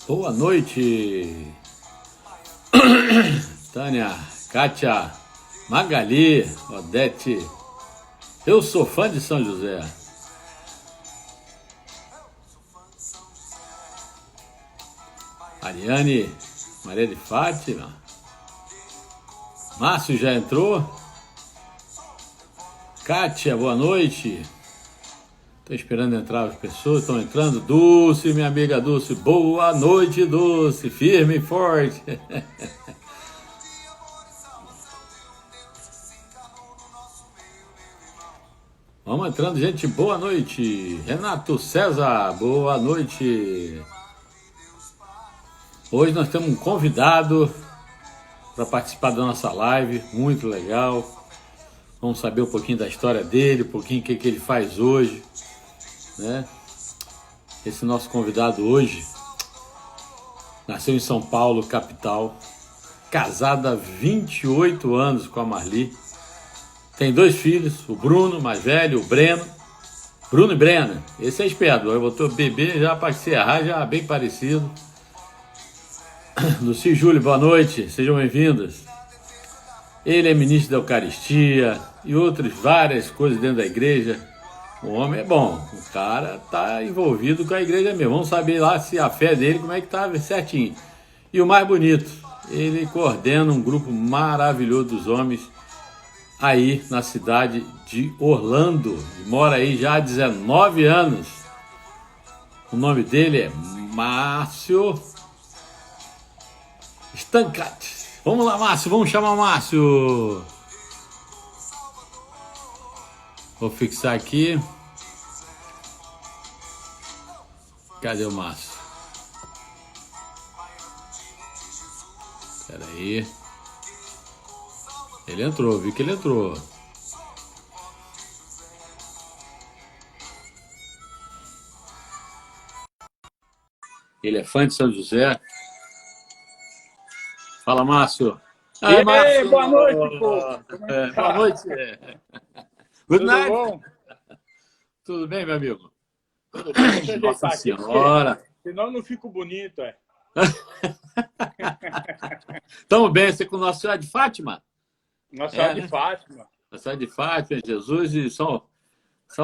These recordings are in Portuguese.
Boa noite, Tânia, Kátia, Magali, Odete. Eu sou fã de São José. Ariane, Maria de Fátima. Márcio já entrou? Kátia, boa noite. Estou esperando entrar as pessoas, estão entrando. Dulce, minha amiga Dulce. Boa noite, Dulce. Firme e forte. Vamos entrando, gente. Boa noite. Renato César, boa noite. Hoje nós temos um convidado para participar da nossa live. Muito legal. Vamos saber um pouquinho da história dele, um pouquinho o que ele faz hoje, né? Esse nosso convidado hoje nasceu em São Paulo, capital, casado há 28 anos com a Marli. Tem 2 filhos, o Bruno, mais velho, o Breno. Bruno e Brena, esse é esperto, eu botou bebê já para se errar, já bem parecido. Luci e Júlio, boa noite, sejam bem-vindos. Ele é ministro da Eucaristia e outras várias coisas dentro da igreja. O homem é bom, o cara tá envolvido com a igreja mesmo. Vamos saber lá se a fé dele, como é que tá certinho. E o mais bonito, ele coordena um grupo maravilhoso dos homens aí na cidade de Orlando. Ele mora aí já há 19 anos. O nome dele é Márcio Stancat. Vamos lá, Márcio, vamos chamar o Márcio. Vou fixar aqui. Cadê o Márcio? Espera aí. Ele entrou, vi que ele entrou. Ele é fã de São José. Fala, Márcio. Aí, Márcio. Boa noite, pô. Boa noite. Good night. Bom? Tudo bem, meu amigo? Tudo bem. Nossa Senhora. Senão eu não fico bonito, é. Tamo bem, você com Nossa Senhora de Fátima? Nossa Senhora de Fátima. Nossa Senhora de Fátima, Jesus e São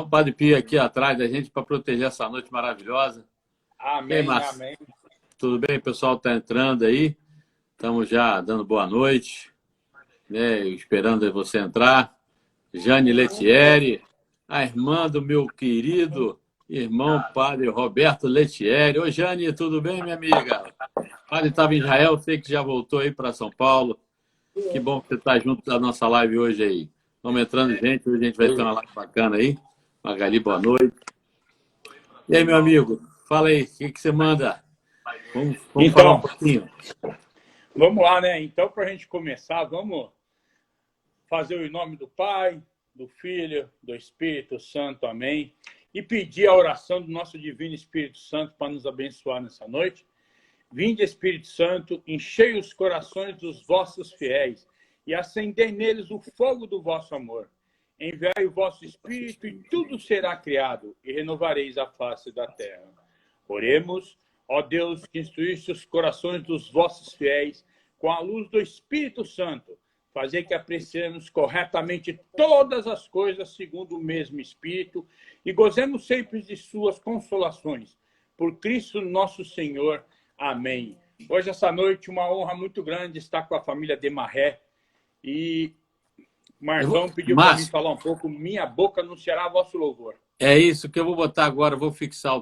Padre Pio aqui atrás da gente para proteger essa noite maravilhosa. Amém, Bem, amém. Tudo bem, o pessoal está entrando aí. Estamos já dando boa noite, né? Esperando você entrar. Jane Letieri, a irmã do meu querido irmão Padre Roberto Letieri. Oi, Jane, tudo bem, minha amiga? O padre estava em Israel, sei que já voltou aí para São Paulo. Que bom que você está junto da nossa live hoje aí. Vamos entrando, gente. Hoje a gente vai ter uma live bacana aí. Magali, boa noite. E aí, meu amigo? Fala aí, o que você manda? Vamos então, falar um pouquinho. Vamos lá, né? Então, para a gente começar, vamos fazer o nome do Pai, do Filho, do Espírito Santo, amém. E pedir a oração do nosso Divino Espírito Santo para nos abençoar nessa noite. Vinde, Espírito Santo, enchei os corações dos vossos fiéis e acendei neles o fogo do vosso amor. Enviai o vosso Espírito e tudo será criado e renovareis a face da terra. Oremos, ó Deus, que instruísse os corações dos vossos fiéis com a luz do Espírito Santo, fazer que apreciemos corretamente todas as coisas segundo o mesmo Espírito e gozemos sempre de suas consolações. Por Cristo nosso Senhor. Amém. Hoje, essa noite, uma honra muito grande estar com a família Demarré. E Marcão pediu para mim falar um pouco. Minha boca anunciará vosso louvor. É isso que eu vou botar agora. Vou fixar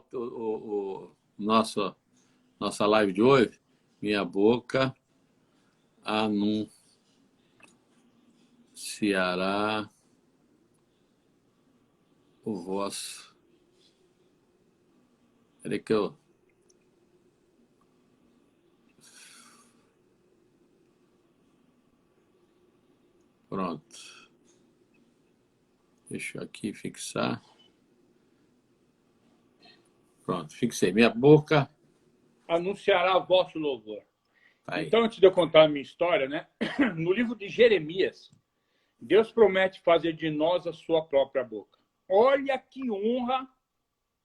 nossa live de hoje. Minha boca anunciará o vosso. Peraí que eu... Pronto. Deixa eu aqui fixar. Pronto, fixei. Minha boca anunciará vosso louvor. Tá então, antes de eu contar a minha história, né? No livro de Jeremias, Deus promete fazer de nós a sua própria boca. Olha que honra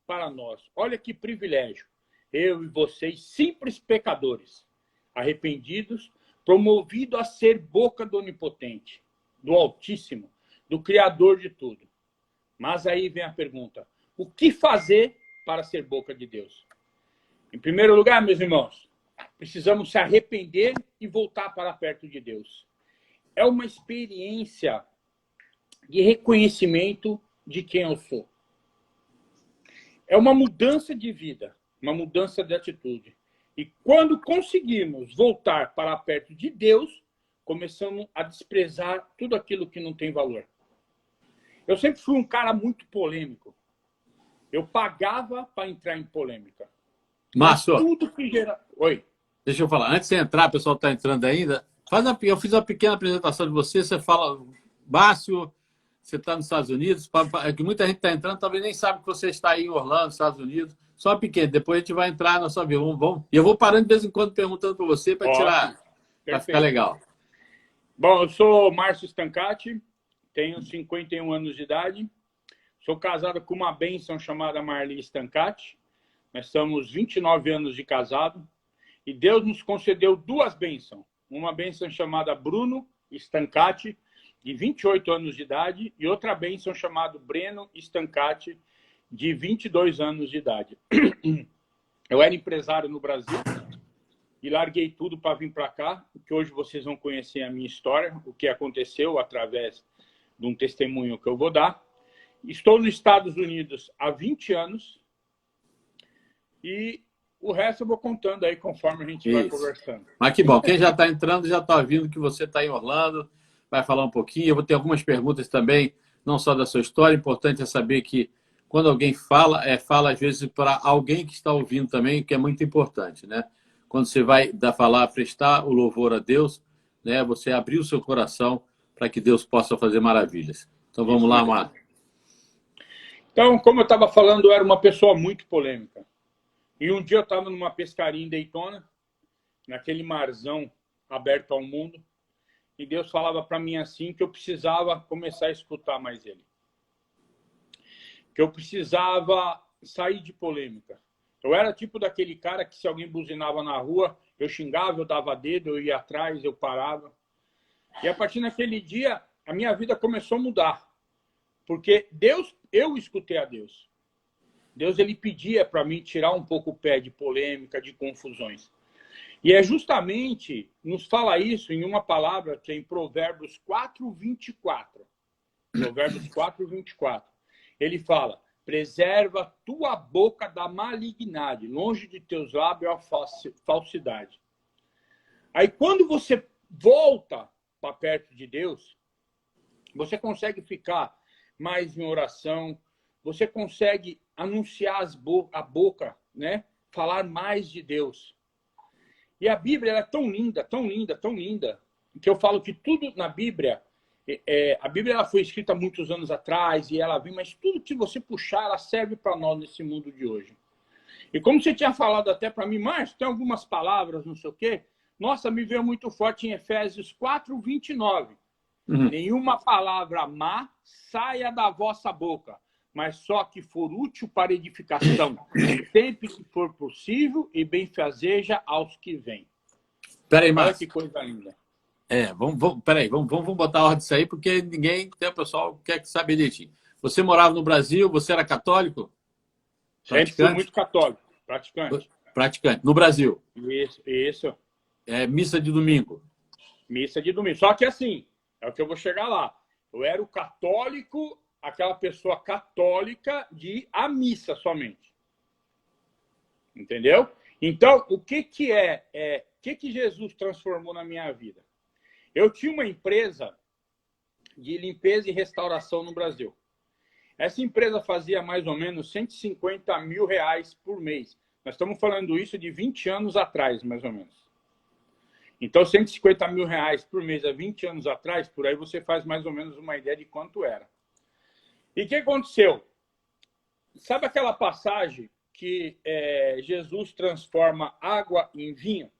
para nós. Olha que privilégio. eu e vocês, simples pecadores, arrependidos, promovido a ser boca do Onipotente, do Altíssimo, do Criador de tudo. Mas aí vem a pergunta, o que fazer para ser boca de Deus? Em primeiro lugar, meus irmãos, precisamos se arrepender e voltar para perto de Deus. É uma experiência de reconhecimento de quem eu sou. É uma mudança de vida, uma mudança de atitude. E quando conseguimos voltar para perto de Deus, começamos a desprezar tudo aquilo que não tem valor. Eu sempre fui um cara muito polêmico. Eu pagava para entrar em polêmica. Márcio, Tudo que gera... Oi. deixa eu falar. Antes de você entrar, o pessoal está entrando ainda. Eu fiz uma pequena apresentação de você. Você fala, Márcio, você está nos Estados Unidos. Que muita gente está entrando, talvez nem sabe que você está aí em Orlando, Estados Unidos. Só uma pequena. Depois a gente vai entrar na sua vida. E eu vou parando de vez em quando perguntando para você para tirar, para ficar legal. Bom, eu sou Márcio Stancati, tenho 51 anos de idade. Sou casado com uma bênção chamada Marli Stancati. Nós estamos 29 anos de casado. E Deus nos concedeu duas bênçãos. Uma bênção chamada Bruno Stancati, de 28 anos de idade. E outra bênção chamada Breno Stancati, de 22 anos de idade. Eu era empresário no Brasil e larguei tudo para vir para cá. Que hoje vocês vão conhecer a minha história, o que aconteceu através de um testemunho que eu vou dar. Estou nos Estados Unidos há 20 anos e o resto eu vou contando aí conforme a gente vai conversando. Mas que bom, quem já está entrando já está ouvindo que você está em Orlando, vai falar um pouquinho. Eu vou ter algumas perguntas também, não só da sua história. O importante é saber que quando alguém fala, fala às vezes para alguém que está ouvindo também, que é muito importante, né? Quando você vai prestar o louvor a Deus, né? Você abrir o seu coração para que Deus possa fazer maravilhas. Então vamos lá, Márcio. Então, como eu estava falando, eu era uma pessoa muito polêmica. E um dia eu estava numa pescaria em Daytona, naquele marzão aberto ao mundo, e Deus falava para mim assim que eu precisava começar a escutar mais Ele. Que eu precisava sair de polêmica. Eu era tipo daquele cara que se alguém buzinava na rua, eu xingava, eu dava dedo, eu ia atrás, eu parava. E a partir daquele dia, a minha vida começou a mudar. Porque eu escutei a Deus. Deus, ele pedia para mim tirar um pouco o pé de polêmica, de confusões. E é justamente, nos fala isso em uma palavra que é em Provérbios 4:24. Provérbios 4:24. Ele fala, preserva tua boca da malignidade, longe de teus lábios a falsidade. Aí quando você volta para perto de Deus, você consegue ficar mais em oração, você consegue anunciar a boca, né? Falar mais de Deus. E a Bíblia é tão linda, tão linda, tão linda, que eu falo que tudo na Bíblia, a Bíblia ela foi escrita muitos anos atrás, e ela vem, mas tudo que você puxar, ela serve para nós nesse mundo de hoje. E como você tinha falado até para mim, Márcio, tem algumas palavras, não sei o quê, nossa, me veio muito forte em Efésios 4:29. Nenhuma palavra má saia da vossa boca, mas só que for útil para edificação, sempre que for possível e benfazeja aos que vêm. Peraí, Márcio. Olha que coisa linda. Vamos botar a ordem disso aí, porque o pessoal quer saber de ti. Você morava no Brasil, você era católico? Sempre fui muito católico, praticante. Praticante, no Brasil? Isso. Missa de domingo? Missa de domingo. Só que assim, é o que eu vou chegar lá. Eu era o católico, aquela pessoa católica de a missa somente. Entendeu? Então, o que Jesus transformou na minha vida? Eu tinha uma empresa de limpeza e restauração no Brasil. Essa empresa fazia mais ou menos R$150 mil por mês. Nós estamos falando isso de 20 anos atrás, mais ou menos. Então, R$150 mil por mês há 20 anos atrás, por aí você faz mais ou menos uma ideia de quanto era. E o que aconteceu? Sabe aquela passagem que Jesus transforma água em vinho?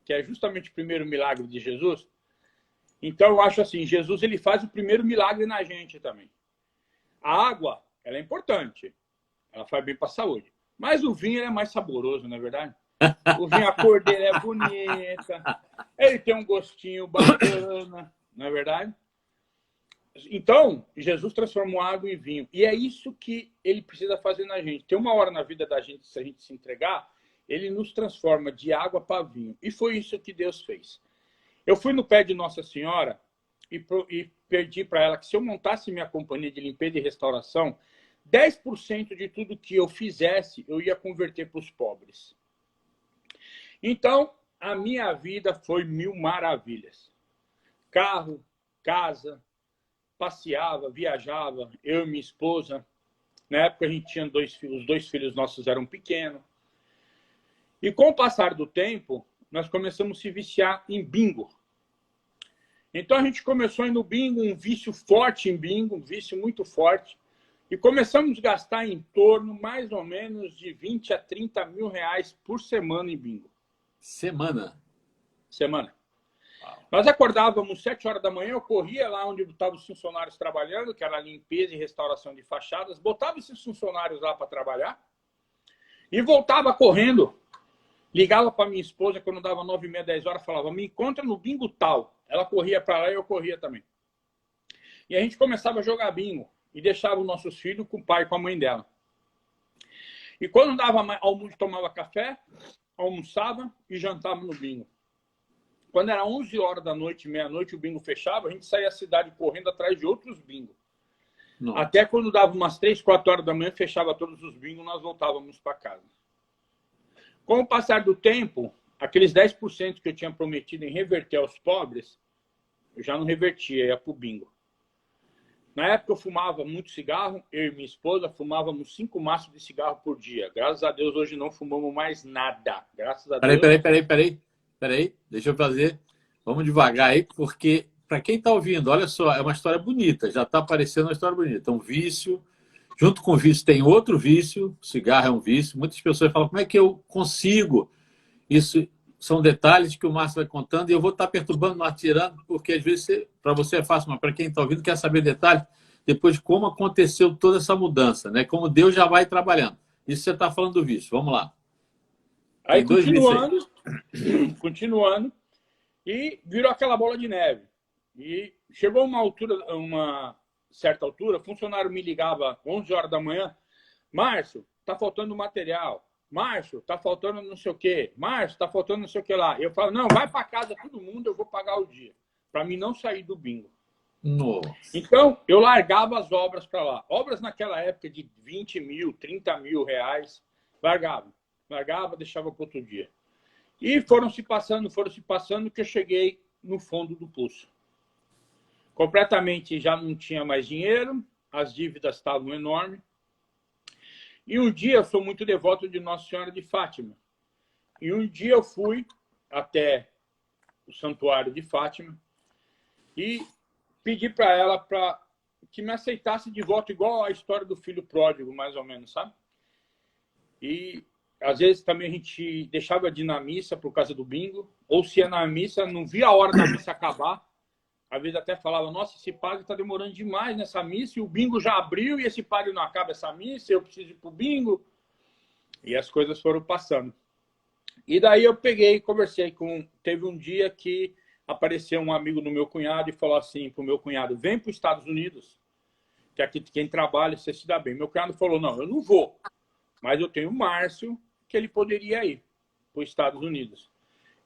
Que é justamente o primeiro milagre de Jesus? Então, eu acho assim, Jesus ele faz o primeiro milagre na gente também. A água, ela é importante. Ela faz bem para a saúde. Mas o vinho é mais saboroso, não é verdade? O vinho, a cor dele é bonita, ele tem um gostinho bacana, não é verdade? Então, Jesus transformou água em vinho. E é isso que ele precisa fazer na gente. Tem uma hora na vida da gente, se a gente se entregar, ele nos transforma de água para vinho. E foi isso que Deus fez. Eu fui no pé de Nossa Senhora e pedi para ela que se eu montasse minha companhia de limpeza e restauração, 10% de tudo que eu fizesse, eu ia converter para os pobres. Então, a minha vida foi 1000 maravilhas. Carro, casa, passeava, viajava, eu e minha esposa. Na época a gente tinha os 2 filhos nossos eram pequenos. E com o passar do tempo, nós começamos a se viciar em bingo. Então a gente começou a ir no bingo, um vício forte em bingo, um vício muito forte. E começamos a gastar em torno, mais ou menos, de 20 a 30 mil reais por semana em bingo. Semana? Semana. Nós acordávamos 7 horas da manhã, eu corria lá onde estavam os funcionários trabalhando, que era limpeza e restauração de fachadas, botava esses funcionários lá para trabalhar e voltava correndo. Ligava para minha esposa quando dava 9h30, 10 horas, falava, me encontra no bingo tal. Ela corria para lá e eu corria também. E a gente começava a jogar bingo e deixava os nossos filhos com o pai e com a mãe dela. E quando dava almoço, tomava café, almoçava e jantava no bingo. Quando era 11 horas da noite, meia-noite, o bingo fechava, a gente saía da cidade correndo atrás de outros bingos. Nossa. Até quando dava umas 3, 4 horas da manhã, fechava todos os bingos, nós voltávamos para casa. Com o passar do tempo, aqueles 10% que eu tinha prometido em reverter aos pobres, eu já não revertia, ia para o bingo. Na época eu fumava muito cigarro, eu e minha esposa fumávamos 5 maços de cigarro por dia. Graças a Deus hoje não fumamos mais nada. Graças a Deus. Peraí, deixa eu fazer. Vamos devagar aí, porque para quem está ouvindo, olha só, é uma história bonita, já está aparecendo uma história bonita. Um vício, junto com o vício tem outro vício, o cigarro é um vício. Muitas pessoas falam, como é que eu consigo? Isso são detalhes que o Márcio vai contando e eu vou estar perturbando, martirando, porque às vezes para você é fácil, mas para quem está ouvindo quer saber detalhes, depois de como aconteceu toda essa mudança, né? Como Deus já vai trabalhando. Isso você está falando do vício. Vamos lá. Aí continuando, e virou aquela bola de neve. E chegou uma certa altura, o funcionário me ligava 11 horas da manhã, Márcio, tá faltando material. Márcio, tá faltando não sei o quê. Márcio, tá faltando não sei o que lá. Eu falo, não, vai para casa todo mundo, eu vou pagar o dia. Para mim não sair do bingo. Nossa. Então, eu largava as obras para lá. Obras naquela época de 20 mil, 30 mil reais. Largava, deixava para outro dia. E foram se passando, que eu cheguei no fundo do poço. Completamente já não tinha mais dinheiro, as dívidas estavam enormes. E um dia, eu sou muito devoto de Nossa Senhora de Fátima. E um dia eu fui até o Santuário de Fátima e pedi para ela que me aceitasse de volta, igual a história do filho pródigo, mais ou menos, sabe? E às vezes também a gente deixava de ir na missa por causa do bingo, ou se ia na missa, não via a hora da missa acabar. Às vezes até falava, nossa, esse padre está demorando demais nessa missa, e o bingo já abriu, e esse padre não acaba essa missa, eu preciso ir para o bingo. E as coisas foram passando. E daí eu peguei, conversei Teve um dia que apareceu um amigo do meu cunhado e falou assim para o meu cunhado, vem para os Estados Unidos, que aqui quem trabalha, você se dá bem. Meu cunhado falou, não, eu não vou, mas eu tenho o Márcio, que ele poderia ir para os Estados Unidos.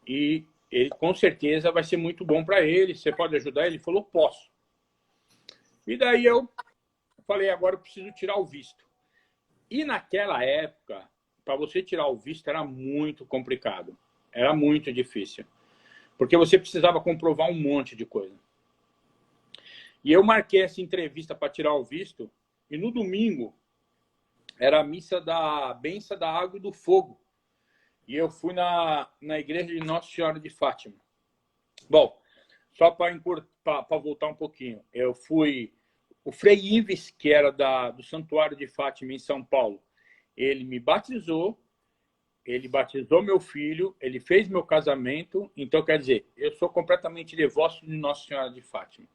E ele com certeza vai ser muito bom para ele. Você pode ajudar? Ele falou, posso. E daí eu falei, agora eu preciso tirar o visto. E naquela época, para você tirar o visto era muito complicado. Era muito difícil. Porque você precisava comprovar um monte de coisa. E eu marquei essa entrevista para tirar o visto. E no domingo, era a missa da Bênção da Água e do Fogo. E eu fui na igreja de Nossa Senhora de Fátima. Bom, só para voltar um pouquinho. Eu fui... O Frei Ives, que era do Santuário de Fátima, em São Paulo, ele me batizou, ele batizou meu filho, ele fez meu casamento. Então, quer dizer, eu sou completamente devoto de Nossa Senhora de Fátima.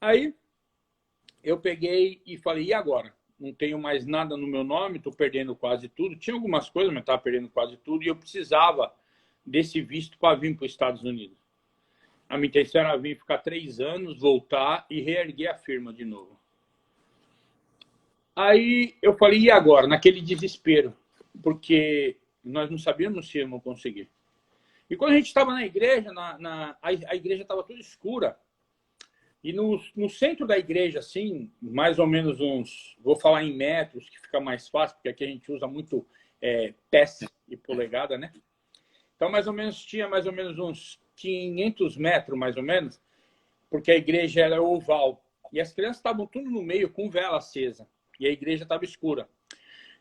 Aí, eu peguei e falei, e agora? não tenho mais nada no meu nome, estou perdendo quase tudo. Tinha algumas coisas, mas estava perdendo quase tudo, e eu precisava desse visto para vir para os Estados Unidos. A minha intenção era vir ficar 3 anos, voltar e reerguer a firma de novo. Aí eu falei, e agora? Naquele desespero, porque nós não sabíamos se íamos conseguir. E quando a gente estava na igreja, a igreja estava toda escura. E no centro da igreja, assim, mais ou menos uns, vou falar em metros, que fica mais fácil, porque aqui a gente usa muito pés e polegada, né? Então, tinha mais ou menos uns 500 metros, mais ou menos, porque a igreja era oval. E as crianças estavam tudo no meio com vela acesa. E a igreja estava escura.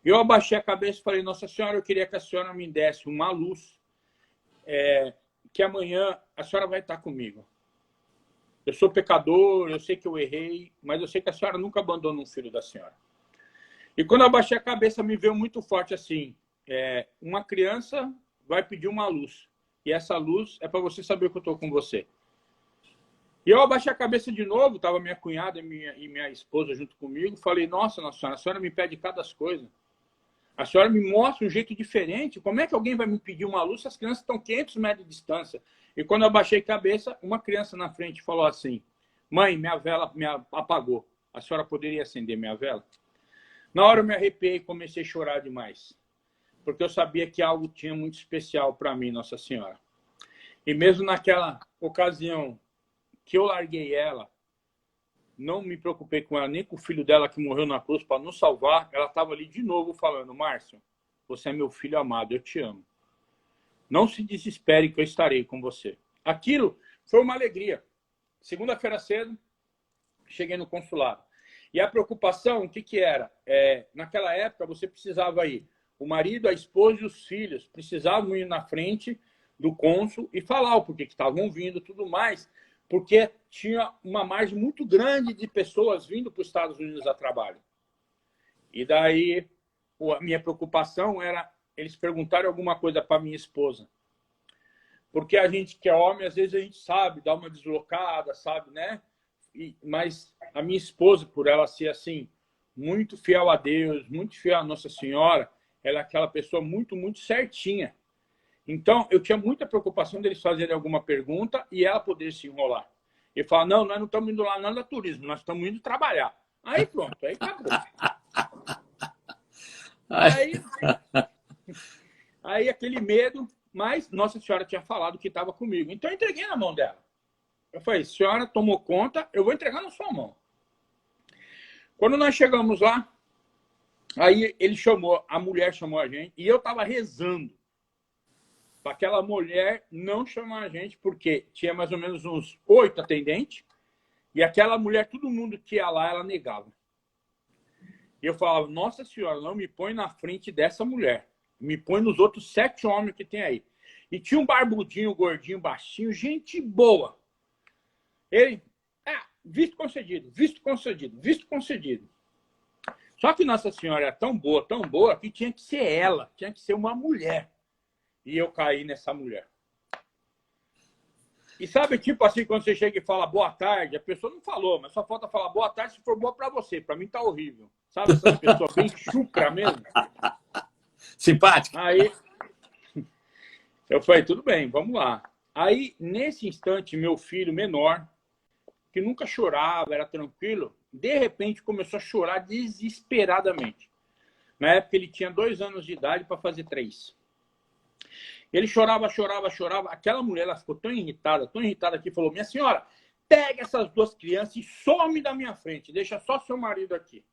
Eu abaixei a cabeça e falei, Nossa Senhora, eu queria que a senhora me desse uma luz, que amanhã a senhora vai estar comigo. Eu sou pecador, eu sei que eu errei, mas eu sei que a senhora nunca abandona um filho da senhora. E quando eu abaixei a cabeça, me veio muito forte assim, uma criança vai pedir uma luz. E essa luz é para você saber que eu estou com você. E eu abaixei a cabeça de novo, estava minha cunhada e minha esposa junto comigo. Falei, nossa senhora, a senhora me pede cada coisa. A senhora me mostra um jeito diferente. Como é que alguém vai me pedir uma luz se as crianças estão 500 metros de distância? E quando eu abaixei a cabeça, uma criança na frente falou assim, mãe, minha vela me apagou. A senhora poderia acender minha vela? Na hora eu me arrepiei e comecei a chorar demais. Porque eu sabia que algo tinha muito especial para mim, Nossa Senhora. E mesmo naquela ocasião que eu larguei ela, não me preocupei com ela, nem com o filho dela que morreu na cruz para nos salvar, ela estava ali de novo falando, Márcio, você é meu filho amado, eu te amo. Não se desespere que eu estarei com você. Aquilo foi uma alegria. Segunda-feira cedo, cheguei no consulado. E a preocupação, o que era? Naquela época, você precisava ir. O marido, a esposa e os filhos precisavam ir na frente do cônsul e falar o porquê que estavam vindo e tudo mais, porque tinha uma margem muito grande de pessoas vindo para os Estados Unidos a trabalho. E daí, a minha preocupação era eles perguntarem alguma coisa para minha esposa. Porque a gente que é homem, às vezes a gente sabe, dá uma deslocada, sabe, né? Mas a minha esposa, por ela ser assim, muito fiel a Deus, muito fiel a Nossa Senhora, ela é aquela pessoa muito, muito certinha. Então, eu tinha muita preocupação deles fazerem alguma pergunta e ela poder se enrolar. E falar, não, nós não estamos indo lá nada turismo, nós estamos indo trabalhar. Aí pronto, aí acabou. Aí aquele medo, mas Nossa Senhora tinha falado que estava comigo. Então eu entreguei na mão dela. Eu falei, senhora tomou conta, eu vou entregar na sua mão. Quando nós chegamos lá, aí a mulher chamou a gente, e eu estava rezando para aquela mulher não chamar a gente, porque tinha mais ou menos uns 8 atendentes, e aquela mulher, todo mundo que ia lá, ela negava. E eu falava, Nossa Senhora, não me põe na frente dessa mulher. Me põe nos outros 7 homens que tem aí. E tinha um barbudinho, gordinho, baixinho, gente boa. Ele, visto concedido, visto concedido, visto concedido. Só que Nossa Senhora é tão boa, que tinha que ser ela, tinha que ser uma mulher. E eu caí nessa mulher. E sabe, tipo assim, quando você chega e fala boa tarde, a pessoa não falou, mas só falta falar boa tarde se for boa para você. Para mim tá horrível. Sabe essas pessoas bem chucra mesmo? Simpático. Aí eu falei, tudo bem, vamos lá. Aí, nesse instante, meu filho menor, que nunca chorava, era tranquilo, de repente começou a chorar desesperadamente. Na época ele tinha 2 anos de idade para fazer 3. Ele chorava. Aquela mulher, ela ficou tão irritada que falou, minha senhora, pega essas 2 crianças e some da minha frente, deixa só seu marido aqui.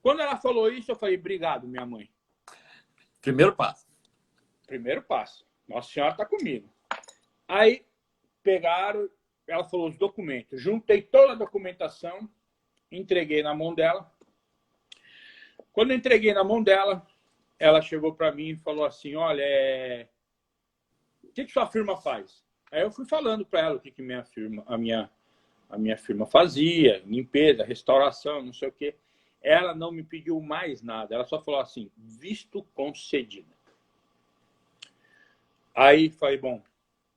Quando ela falou isso, eu falei, obrigado, minha mãe. Primeiro passo. Primeiro passo. Nossa Senhora está comigo. Aí pegaram, ela falou os documentos. Juntei toda a documentação, entreguei na mão dela. Quando eu entreguei na mão dela, ela chegou para mim e falou assim, olha, o que sua firma faz? Aí eu fui falando para ela o que a minha firma fazia, limpeza, restauração, não sei o quê. Ela não me pediu mais nada, ela só falou assim, visto concedido. Aí falei, bom,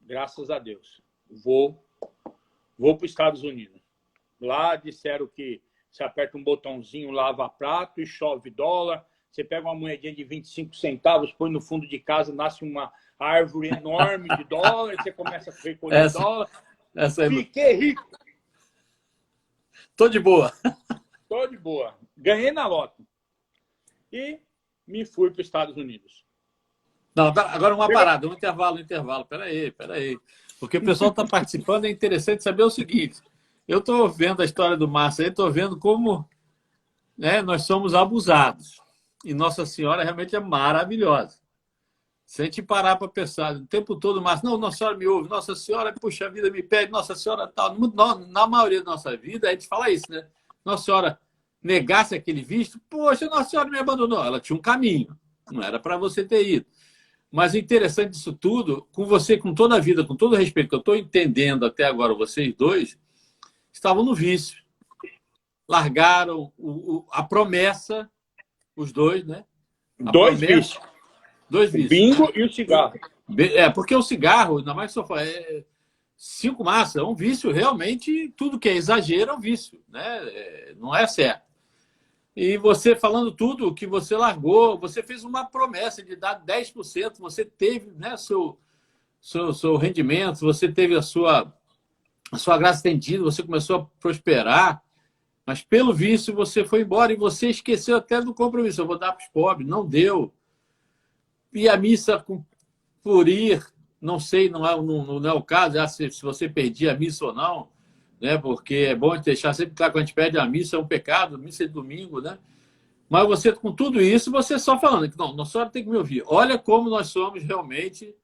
graças a Deus, vou para os Estados Unidos. Lá disseram que você aperta um botãozinho, lava prato e chove dólar. Você pega uma moedinha de 25 centavos, põe no fundo de casa, nasce uma árvore enorme de dólar, você começa a recolher dólar. Fiquei rico. Tô de boa. Tô de boa. Ganhei na loto. E me fui para os Estados Unidos. Não, agora uma parada, um intervalo. Peraí. Porque o pessoal está participando, é interessante saber o seguinte. Eu estou vendo a história do Márcio aí, estou vendo como, né, nós somos abusados. E Nossa Senhora realmente é maravilhosa. Se a gente parar para pensar o tempo todo, Márcio, não, Nossa Senhora me ouve, Nossa Senhora, puxa vida, me pede, Nossa Senhora tal. Na maioria da nossa vida, a gente fala isso, né? Nossa Senhora negasse aquele visto, poxa, Nossa Senhora me abandonou. Ela tinha um caminho, não era para você ter ido. Mas o interessante disso tudo, com você, com toda a vida, com todo o respeito que eu estou entendendo até agora, vocês dois, estavam no vício. Largaram a promessa, os dois, né? Dois vícios. Dois vícios. Bingo e o cigarro. Porque o cigarro, ainda mais que só fala, 5 massas, é um vício realmente, tudo que é exagero é um vício, né? Não é certo. E você falando tudo que você largou, você fez uma promessa de dar 10%, você teve, né, seu rendimento, você teve a sua graça estendida, você começou a prosperar, mas pelo vício você foi embora e você esqueceu até do compromisso. Eu vou dar para os pobres, não deu. E a missa por ir, não sei, não é o caso, se você perdia a missa ou não, né? Porque é bom deixar sempre claro que a gente perde a missa, é um pecado, missa de domingo, né? Mas você, com tudo isso, você só falando que não, Nossa Senhora tem que me ouvir. Olha como nós somos realmente,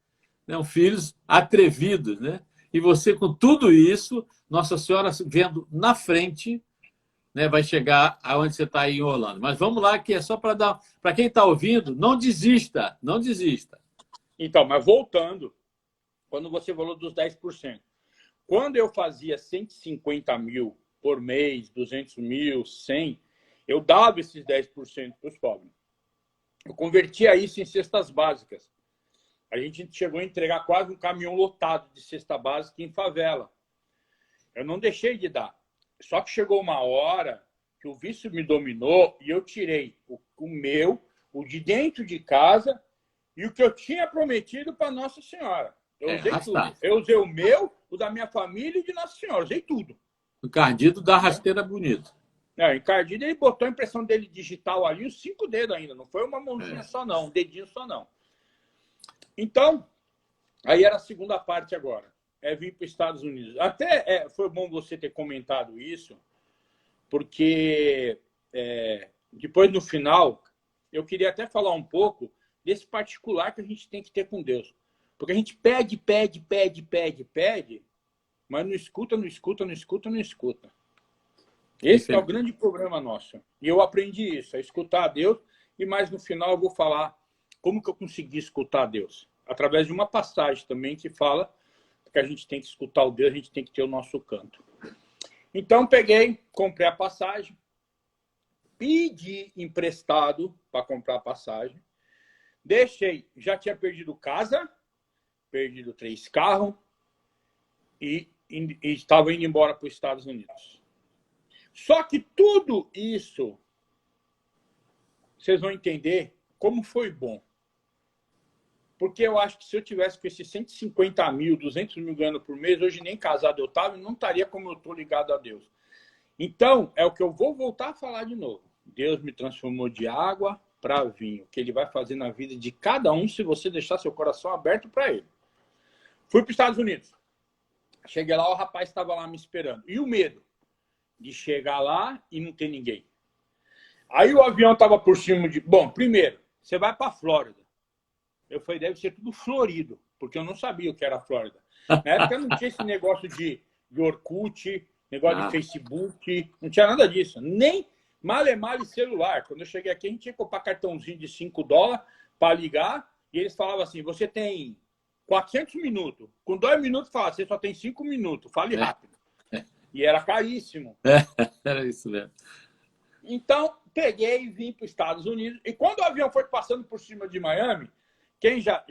né, filhos atrevidos, né? E você, com tudo isso, Nossa Senhora vendo na frente, né, vai chegar aonde você está aí em Orlando. Mas vamos lá, que é só para dar. Para quem está ouvindo, não desista, não desista. Então, mas voltando, quando você falou dos 10%, quando eu fazia 150 mil por mês, 200 mil, 100, eu dava esses 10% para os pobres. Eu convertia isso em cestas básicas. A gente chegou a entregar quase um caminhão lotado de cesta básica em favela. Eu não deixei de dar. Só que chegou uma hora que o vício me dominou e eu tirei o meu, o de dentro de casa e o que eu tinha prometido para Nossa Senhora. Eu usei tudo. Eu usei o meu, o da minha família e de Nossa Senhora. Usei tudo. O encardido da rasteira bonito. O encardido, ele botou a impressão dele digital ali, os 5 dedos ainda. Não foi uma mãozinha só, não. Um dedinho só, não. Então, aí era a segunda parte agora. Vir para os Estados Unidos. Até foi bom você ter comentado isso, porque depois, no final, eu queria até falar um pouco desse particular que a gente tem que ter com Deus. Porque a gente pede, mas não escuta. Esse é o grande problema nosso. E eu aprendi isso, a escutar a Deus. E mais no final eu vou falar como que eu consegui escutar a Deus. Através de uma passagem também que fala que a gente tem que escutar o Deus, a gente tem que ter o nosso canto. Então peguei, comprei a passagem, pedi emprestado para comprar a passagem, deixei, já tinha perdido casa, perdido 3 carros e estava indo embora para os Estados Unidos. Só que tudo isso, vocês vão entender como foi bom. Porque eu acho que se eu tivesse com esses 150 mil, 200 mil ganhando por mês, hoje nem casado eu estava e não estaria como eu estou ligado a Deus. Então, é o que eu vou voltar a falar de novo. Deus me transformou de água para vinho, que Ele vai fazer na vida de cada um se você deixar seu coração aberto para Ele. Fui para os Estados Unidos. Cheguei lá, o rapaz estava lá me esperando. E o medo de chegar lá e não ter ninguém. Aí o avião estava por cima de... Bom, primeiro, você vai para a Flórida. Eu falei, deve ser tudo florido, porque eu não sabia o que era a Flórida. Na época não tinha esse negócio de Orkut, negócio de Facebook, não tinha nada disso. Nem male celular. Quando eu cheguei aqui, a gente tinha que comprar cartãozinho de $5 para ligar, e eles falavam assim, você tem 400 minutos. Com 2 minutos, fala, você só tem 5 minutos, fale rápido. E era caríssimo. Era isso mesmo. Então, peguei e vim para os Estados Unidos. E quando o avião foi passando por cima de Miami, quem já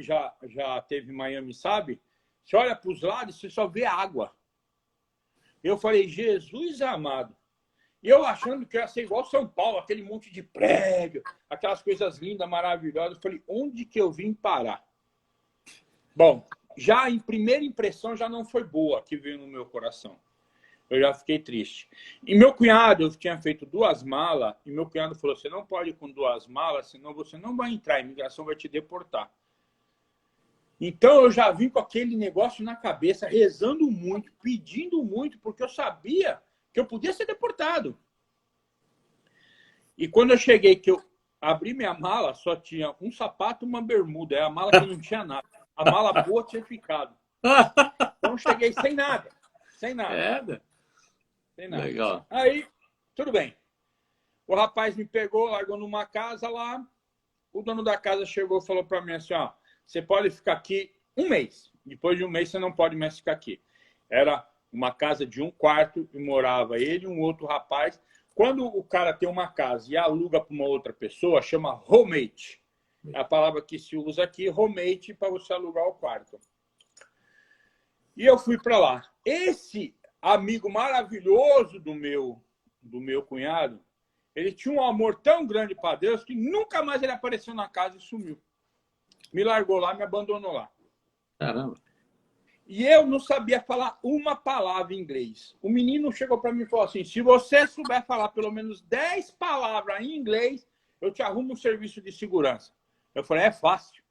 teve em Miami sabe, você olha para os lados, você só vê água. Eu falei, Jesus amado, E eu achando que ia ser igual São Paulo, aquele monte de prédio, aquelas coisas lindas, maravilhosas. Eu falei, onde que eu vim parar? Bom, já em primeira impressão já não foi boa que veio no meu coração. Eu já fiquei triste. E meu cunhado, eu tinha feito 2 malas, e meu cunhado falou, você não pode ir com 2 malas, senão você não vai entrar, a imigração vai te deportar. Então eu já vim com aquele negócio na cabeça, rezando muito, pedindo muito, porque eu sabia que eu podia ser deportado. E quando eu cheguei, que eu abri minha mala, só tinha um sapato e uma bermuda. É a mala que não tinha nada. A mala boa tinha ficado. Então eu cheguei sem nada. Sem nada. É, sem nada. legal. Aí, tudo bem. O rapaz me pegou, largou numa casa lá. O dono da casa chegou e falou para mim assim, ó, você pode ficar aqui 1 mês. Depois de 1 mês, você não pode mais ficar aqui. Era uma casa de 1 quarto e morava ele e um outro rapaz. Quando o cara tem uma casa e aluga para uma outra pessoa, chama roommate. É a palavra que se usa aqui, roommate, para você alugar o quarto. E eu fui para lá. Esse amigo maravilhoso do meu cunhado, ele tinha um amor tão grande para Deus que nunca mais ele apareceu na casa e sumiu. Me largou lá, me abandonou lá. Caramba. E eu não sabia falar uma palavra em inglês. O menino chegou para mim e falou assim, se você souber falar pelo menos 10 palavras em inglês, eu te arrumo um serviço de segurança. Eu falei, é fácil.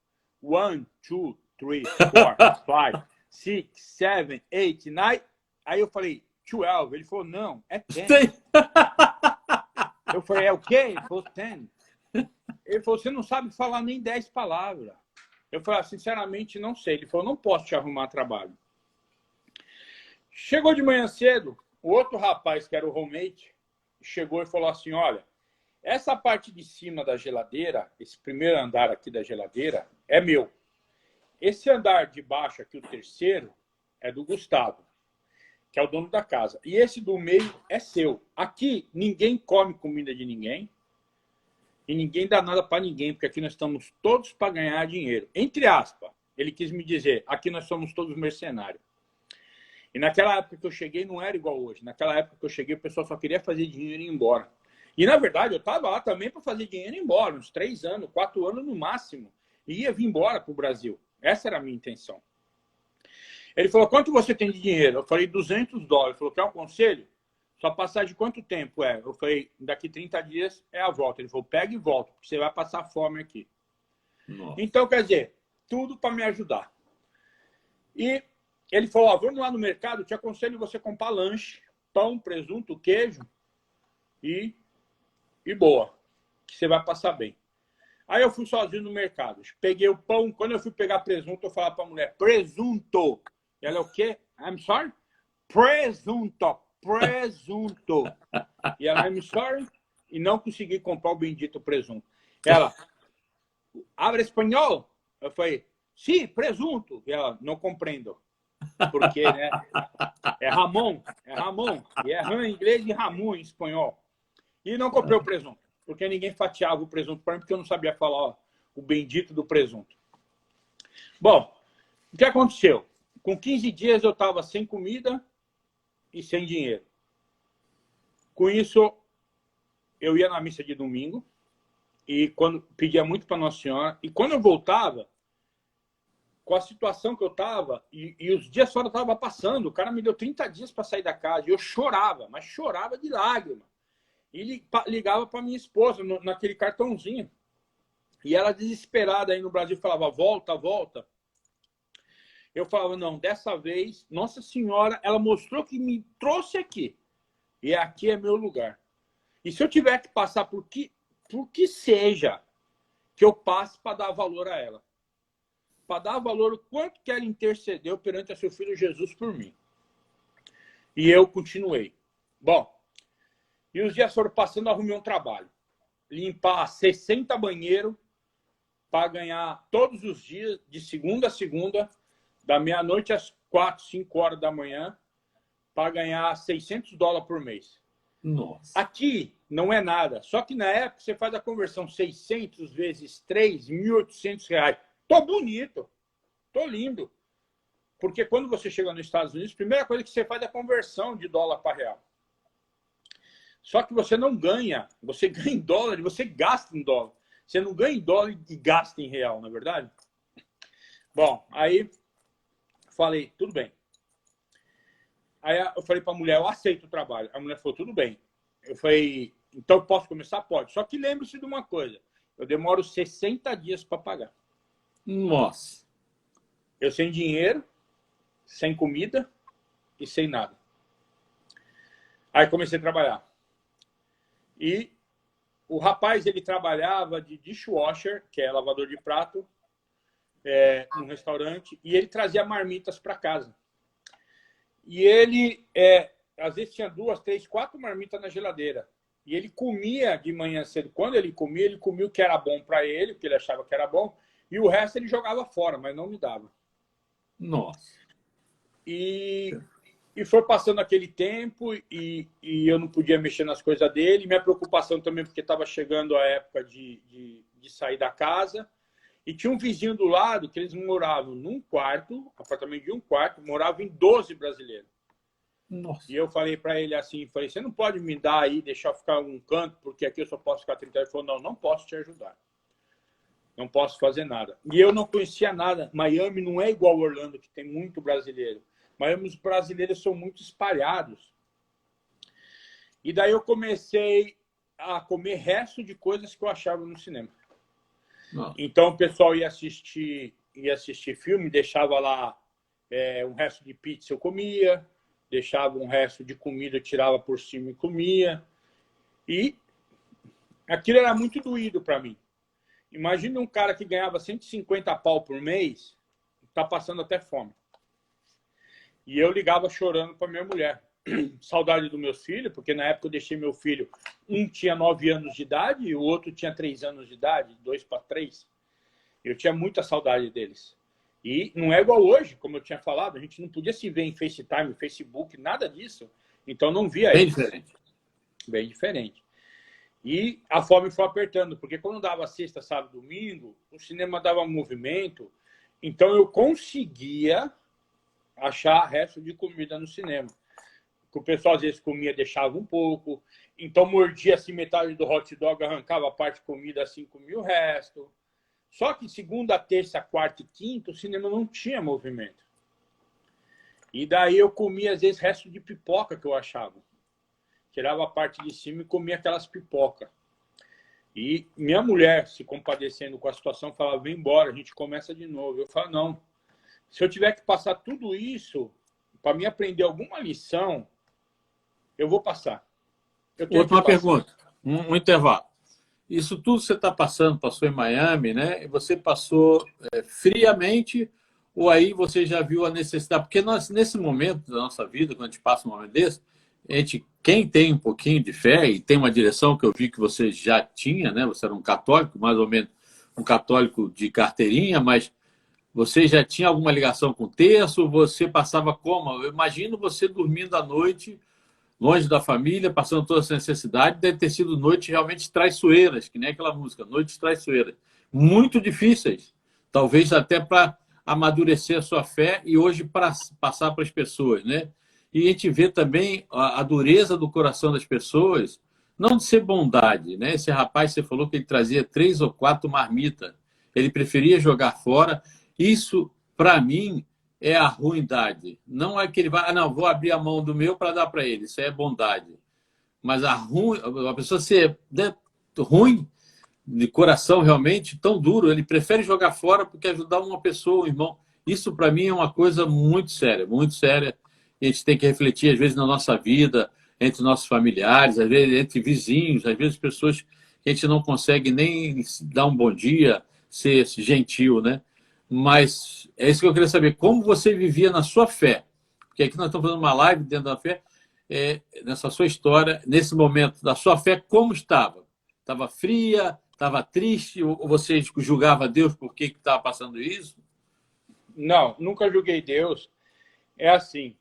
1, 2, 3, 4, 5, 6, 7, 8, 9. Aí eu falei, 12. Ele falou, não, é 10. Eu falei, é o quê? Ele falou, 10. Ele falou, você não sabe falar nem 10 palavras. Eu falei, sinceramente, não sei. Ele falou, não posso te arrumar trabalho. Chegou de manhã cedo, o outro rapaz, que era o roommate, chegou e falou assim, olha, essa parte de cima da geladeira, esse primeiro andar aqui da geladeira, é meu. Esse andar de baixo aqui, o terceiro, é do Gustavo, que é o dono da casa. E esse do meio é seu. Aqui, ninguém come comida de ninguém. E ninguém dá nada para ninguém, porque aqui nós estamos todos para ganhar dinheiro. Entre aspas, ele quis me dizer, aqui nós somos todos mercenários. E naquela época que eu cheguei, não era igual hoje. Naquela época que eu cheguei, o pessoal só queria fazer dinheiro e ir embora. E, na verdade, eu estava lá também para fazer dinheiro e ir embora, uns 3 anos, 4 anos no máximo. E ia vir embora para o Brasil. Essa era a minha intenção. Ele falou, quanto você tem de dinheiro? Eu falei, $200. Ele falou, quer um conselho? Só passar de quanto tempo é? Eu falei, daqui 30 dias é a volta. Ele falou, pega e volta, porque você vai passar fome aqui. Nossa. Então, quer dizer, tudo para me ajudar. E ele falou, ó, vamos lá no mercado, te aconselho você comprar lanche, pão, presunto, queijo e boa, que você vai passar bem. Aí eu fui sozinho no mercado, peguei o pão, quando eu fui pegar presunto, eu falava para a mulher, presunto. E ela, o quê? I'm sorry? Presunto. Presunto. E ela, I'm sorry, e não consegui comprar o bendito presunto. Ela, habla espanhol? Eu falei, sim, presunto. E ela, não compreendo. Porque, né? É Ramon. E é Ram em inglês e Ramon em espanhol. E não comprei o presunto, porque ninguém fatiava o presunto para mim, porque eu não sabia falar ó, o bendito do presunto. Bom, o que aconteceu? Com 15 dias eu estava sem comida e sem dinheiro. Com isso, eu ia na missa de domingo e quando pedia muito para Nossa Senhora. E quando eu voltava, com a situação que eu estava, e os dias fora estavam passando, o cara me deu 30 dias para sair da casa, e eu chorava, mas chorava de lágrima. E ligava para minha esposa naquele cartãozinho. E ela desesperada aí no Brasil falava, volta, volta. Eu falava, não, dessa vez, Nossa Senhora, ela mostrou que me trouxe aqui. E aqui é meu lugar. E se eu tiver que passar por que seja, que eu passe para dar valor a ela. Para dar valor o quanto que ela intercedeu perante a seu filho Jesus por mim. E eu continuei. Bom, e os dias foram passando, eu arrumei um trabalho. Limpar 60 banheiros para ganhar todos os dias, de segunda a segunda, da meia-noite às 4, 5 horas da manhã, para ganhar $600 por mês. Nossa. Aqui não é nada. Só que na época você faz a conversão 600 vezes 3, R$1.800. Tô bonito. Tô lindo. Porque quando você chega nos Estados Unidos, a primeira coisa que você faz é a conversão de dólar para real. Só que você não ganha. Você ganha em dólar e você gasta em dólar. Você não ganha em dólar e gasta em real, não é verdade? Bom, aí falei, tudo bem. Aí eu falei para a mulher, eu aceito o trabalho. A mulher falou, tudo bem. Eu falei, então posso começar? Pode. Só que lembre-se de uma coisa. Eu demoro 60 dias para pagar. Nossa. Eu sem dinheiro, sem comida e sem nada. Aí comecei a trabalhar. E o rapaz, ele trabalhava de dishwasher, que é lavador de prato, num restaurante, e ele trazia marmitas para casa. E ele, às vezes, tinha 2, 3, 4 marmitas na geladeira. E ele comia de manhã cedo. Quando ele comia o que era bom para ele, o que ele achava que era bom, e o resto ele jogava fora, mas não me dava. Nossa. E foi passando aquele tempo e eu não podia mexer nas coisas dele. Minha preocupação também, porque estava chegando a época de sair da casa. E tinha um vizinho do lado que eles moravam num quarto, apartamento de um quarto, moravam em 12 brasileiros. Nossa. E eu falei para ele assim, você não pode me dar aí, deixar eu ficar um canto, porque aqui eu só posso ficar 30 dias. Ele falou, não posso te ajudar. Não posso fazer nada. E eu não conhecia nada. Miami não é igual Orlando, que tem muito brasileiro. Miami, os brasileiros são muito espalhados. E daí eu comecei a comer resto de coisas que eu achava no cinema. Nossa. Então o pessoal ia assistir filme, deixava lá um resto de pizza, eu comia, deixava um resto de comida, eu tirava por cima e comia. E aquilo era muito doído para mim. Imagina um cara que ganhava 150 pau por mês, tá passando até fome. E eu ligava chorando para minha mulher. Saudade dos meus filhos, porque na época eu deixei meu filho, um tinha 9 anos de idade e o outro tinha 3 anos de idade, 2 para 3. Eu tinha muita saudade deles. E não é igual hoje, como eu tinha falado, a gente não podia se ver em FaceTime, Facebook, nada disso. Então não via Bem eles. diferente. Bem diferente. E a fome foi apertando, porque quando dava sexta, sábado, domingo, o cinema dava movimento, então eu conseguia achar resto de comida no cinema. Que o pessoal às vezes comia, deixava um pouco, então mordia assim metade do hot dog, arrancava a parte de comida assim, comia o resto. Só que segunda, terça, quarta e quinta, o cinema não tinha movimento. E daí eu comia às vezes resto de pipoca que eu achava. Tirava a parte de cima e comia aquelas pipocas. E minha mulher, se compadecendo com a situação, falava, vem embora, a gente começa de novo. Eu falo, não, se eu tiver que passar tudo isso para me aprender alguma lição, eu vou passar. Última pergunta, um intervalo. Isso tudo você está passando, passou em Miami, né? E você passou friamente, ou aí você já viu a necessidade? Porque nós, nesse momento da nossa vida, quando a gente passa um momento desse, quem tem um pouquinho de fé e tem uma direção que eu vi que você já tinha, né? Você era um católico, mais ou menos um católico de carteirinha, mas você já tinha alguma ligação com o terço? Você passava como? Eu imagino você dormindo à noite, longe da família, passando toda essa necessidade. Deve ter sido noites realmente traiçoeiras, que nem aquela música, noites traiçoeiras. Muito difíceis, talvez até para amadurecer a sua fé e hoje para passar para as pessoas, né? E a gente vê também a dureza do coração das pessoas, não de ser bondade, né? Esse rapaz, você falou que ele trazia 3 ou 4 marmitas, ele preferia jogar fora. Isso, para mim, é a ruindade. Não é que ele vai, não, vou abrir a mão do meu para dar para ele. Isso é bondade. Mas a pessoa ser ruim, de coração realmente, tão duro, ele prefere jogar fora porque ajudar uma pessoa, um irmão. Isso, para mim, é uma coisa muito séria, muito séria. E a gente tem que refletir, às vezes, na nossa vida, entre nossos familiares, às vezes, entre vizinhos, às vezes, pessoas que a gente não consegue nem dar um bom dia, ser gentil, né? Mas é isso que eu queria saber. Como você vivia na sua fé? Porque aqui nós estamos fazendo uma live dentro da fé, nessa sua história, nesse momento da sua fé, como estava? Estava fria? Estava triste? Ou você julgava Deus por que estava passando isso? Não, nunca julguei Deus. É assim,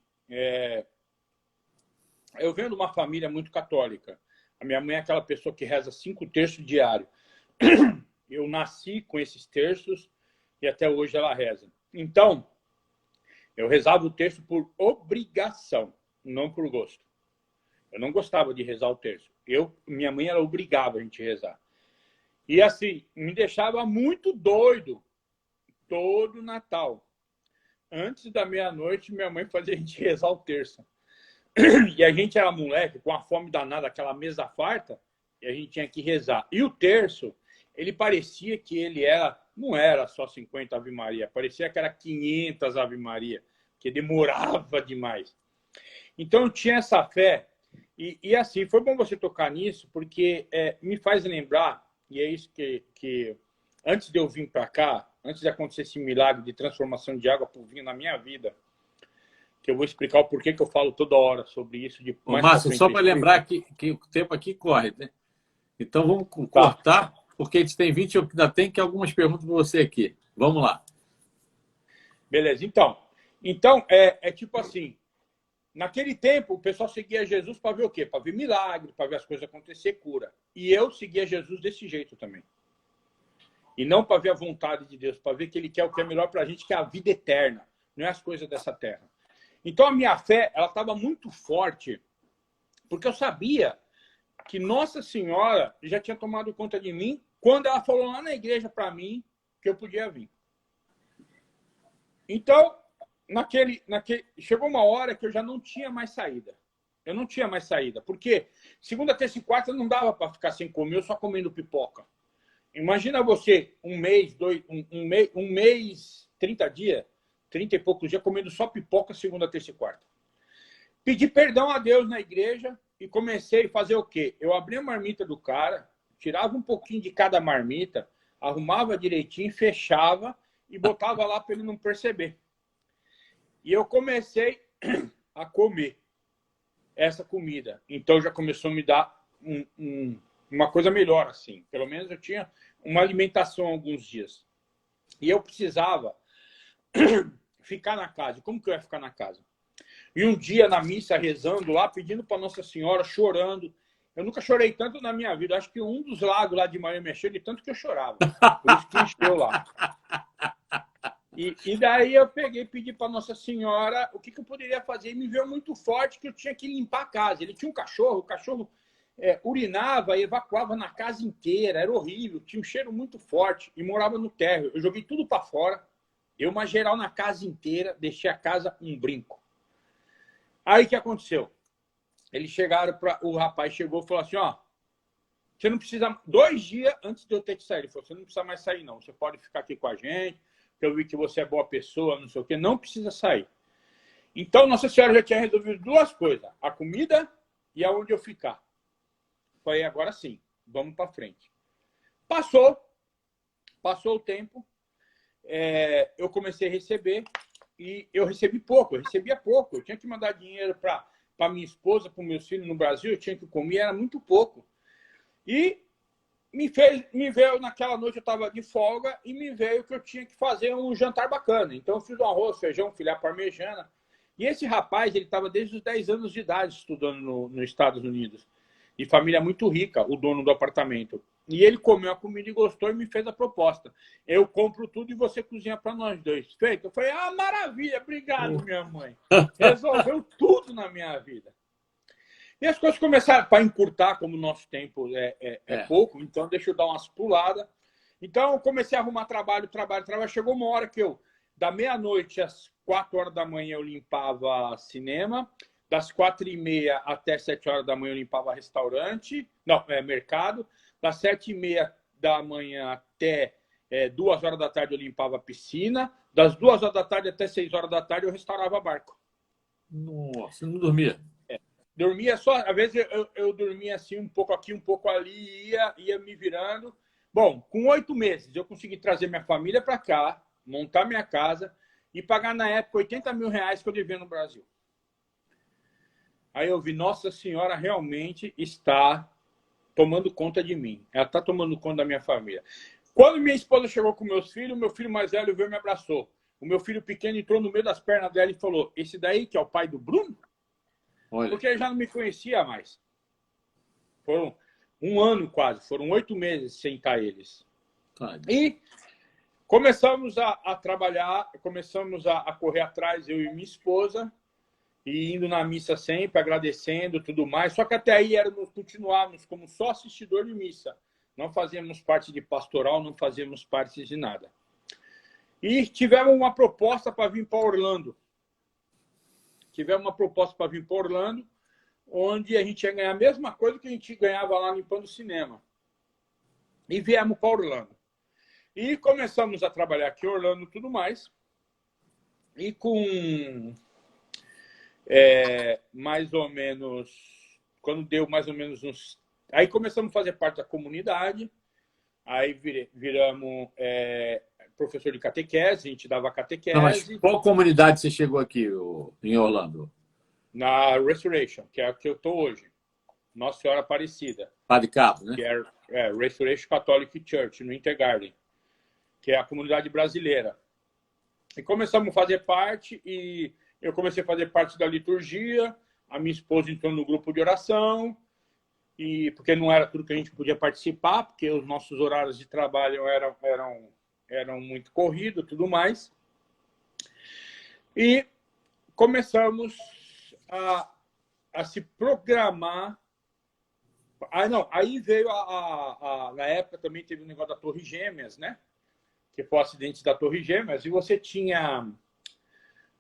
eu venho de uma família muito católica. A minha mãe é aquela pessoa que reza 5 terços diário. Eu nasci com esses terços e até hoje ela reza. Então, eu rezava o terço por obrigação, não por gosto. Eu não gostava de rezar o terço. Minha mãe, ela obrigava a gente a rezar. E assim, me deixava muito doido todo Natal. Antes da meia-noite, minha mãe fazia a gente rezar o terço. E a gente era moleque, com a fome danada, aquela mesa farta, e a gente tinha que rezar. E o terço, ele parecia que ele não era só 50 Ave Maria, parecia que era 500 Ave Maria, que demorava demais. Então eu tinha essa fé, e assim, foi bom você tocar nisso, porque me faz lembrar, e é isso que antes de eu vir para cá, antes de acontecer esse milagre de transformação de água por vinho na minha vida, que eu vou explicar o porquê que eu falo toda hora sobre isso. Márcio, só para lembrar que o tempo aqui corre, né? Então vamos cortar, porque a gente tem 20, ainda tem algumas perguntas para você aqui. Vamos lá. Beleza, então é tipo assim, naquele tempo o pessoal seguia Jesus para ver o quê? Para ver milagre, para ver as coisas acontecer, cura. E eu seguia Jesus desse jeito também. E não para ver a vontade de Deus, para ver que Ele quer o que é melhor para a gente, que é a vida eterna, não é as coisas dessa terra. Então a minha fé, ela estava muito forte, porque eu sabia que Nossa Senhora já tinha tomado conta de mim quando ela falou lá na igreja para mim que eu podia vir. Então, chegou uma hora que eu já não tinha mais saída. Eu não tinha mais saída, porque segunda, terça e quarta não dava para ficar sem comer, eu só comendo pipoca. Imagina você, um mês, 30 dias, 30 e poucos dias, comendo só pipoca segunda, terça e quarta. Pedi perdão a Deus na igreja e comecei a fazer o quê? Eu abria a marmita do cara, tirava um pouquinho de cada marmita, arrumava direitinho, fechava e botava lá para ele não perceber. E eu comecei a comer essa comida. Então já começou a me dar uma coisa melhor, assim. Pelo menos eu tinha uma alimentação alguns dias. E eu precisava ficar na casa. Como que eu ia ficar na casa? E um dia na missa, rezando lá, pedindo para Nossa Senhora, chorando. Eu nunca chorei tanto na minha vida. Acho que um dos lagos lá de Maria mexeu de tanto que eu chorava. Por isso que encheu lá. E daí eu peguei e pedi para Nossa Senhora o que eu poderia fazer. E me veio muito forte que eu tinha que limpar a casa. Ele tinha um cachorro, o cachorro urinava e evacuava na casa inteira. Era horrível, tinha um cheiro muito forte e morava no térreo. Eu joguei tudo para fora. Eu uma geral na casa inteira, deixei a casa um brinco. Aí o que aconteceu? Eles chegaram o rapaz chegou e falou assim, ó, você não precisa, 2 dias antes de eu ter que sair, ele falou, você não precisa mais sair não, você pode ficar aqui com a gente, porque eu vi que você é boa pessoa, não sei o quê, não precisa sair. Então Nossa Senhora já tinha resolvido 2 coisas, a comida e aonde eu ficar. Falei, agora sim, vamos para frente. Passou o tempo, eu comecei a receber, e eu recebi pouco, eu recebia pouco. Eu tinha que mandar dinheiro para minha esposa, para os meus filhos no Brasil, eu tinha que comer, era muito pouco. E me veio, naquela noite eu estava de folga, e me veio que eu tinha que fazer um jantar bacana. Então eu fiz um arroz, feijão, filé parmegiana. E esse rapaz, ele estava desde os 10 anos de idade estudando nos Estados Unidos. De família muito rica, o dono do apartamento. E ele comeu a comida e gostou e me fez a proposta. Eu compro tudo e você cozinha para nós 2. Feito? Eu falei, maravilha, obrigado, minha mãe. Resolveu tudo na minha vida. E as coisas começaram para encurtar, como o nosso tempo é pouco, então deixa eu dar umas puladas. Então eu comecei a arrumar trabalho. Chegou uma hora que da meia-noite às 4 horas da manhã, eu limpava cinema. Das 4h30 até 7 horas da manhã, eu limpava restaurante. Não, mercado. Das 7h30 da manhã até 2 horas da tarde eu limpava a piscina. Das 2 horas da tarde até 6 horas da tarde eu restaurava barco. Nossa, você não dormia? Dormia só, às vezes eu dormia assim um pouco aqui, um pouco ali, ia me virando. Bom, com 8 meses eu consegui trazer minha família para cá, montar minha casa e pagar na época 80 mil reais que eu devia no Brasil. Aí eu vi, Nossa Senhora realmente está tomando conta de mim. Ela está tomando conta da minha família. Quando minha esposa chegou com meus filhos, meu filho mais velho veio e me abraçou. O meu filho pequeno entrou no meio das pernas dela e falou, esse daí que é o pai do Bruno? Olha. Porque ele já não me conhecia mais. Foram 1 ano quase, foram 8 meses sem estar eles. E começamos a trabalhar, começamos a correr atrás, eu e minha esposa. e indo na missa sempre, agradecendo, tudo mais. Só que até aí continuávamos como só assistidor de missa. Não fazíamos parte de pastoral, não fazíamos parte de nada. E tivemos uma proposta para vir para Orlando. Onde a gente ia ganhar a mesma coisa que a gente ganhava lá limpando o cinema. E viemos para Orlando. E começamos a trabalhar aqui em Orlando e tudo mais. E com mais ou menos... Quando deu mais ou menos uns... Aí começamos a fazer parte da comunidade. Aí viramos professor de catequese. A gente dava catequese. Não, mas qual comunidade você chegou aqui em Orlando? Na Restoration, que é a que eu estou hoje. Nossa Senhora Aparecida. Padre Carlos, né? Que é Restoration Catholic Church, no Intergarden, que é a comunidade brasileira. E começamos a fazer parte, e eu comecei a fazer parte da liturgia, a minha esposa entrou no grupo de oração, e porque não era tudo que a gente podia participar, porque os nossos horários de trabalho eram muito corridos e tudo mais. E começamos a se programar. Aí veio na época também teve um negócio da Torre Gêmeas, né? Que foi o acidente da Torre Gêmeas, e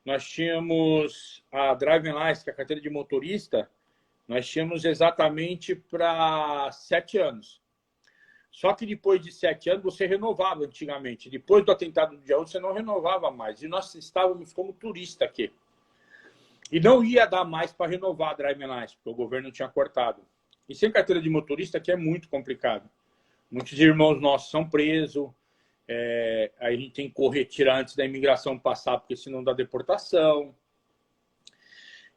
nós tínhamos a Driving License, que é a carteira de motorista, nós tínhamos exatamente para 7 anos. Só que depois de 7 anos você renovava antigamente. Depois do atentado do dia 11 você não renovava mais. E nós estávamos como turista aqui. E não ia dar mais para renovar a Driving License, porque o governo tinha cortado. E sem carteira de motorista aqui é muito complicado. Muitos irmãos nossos são presos. Aí a gente tem que correr, tirar antes da imigração passar, porque senão dá deportação.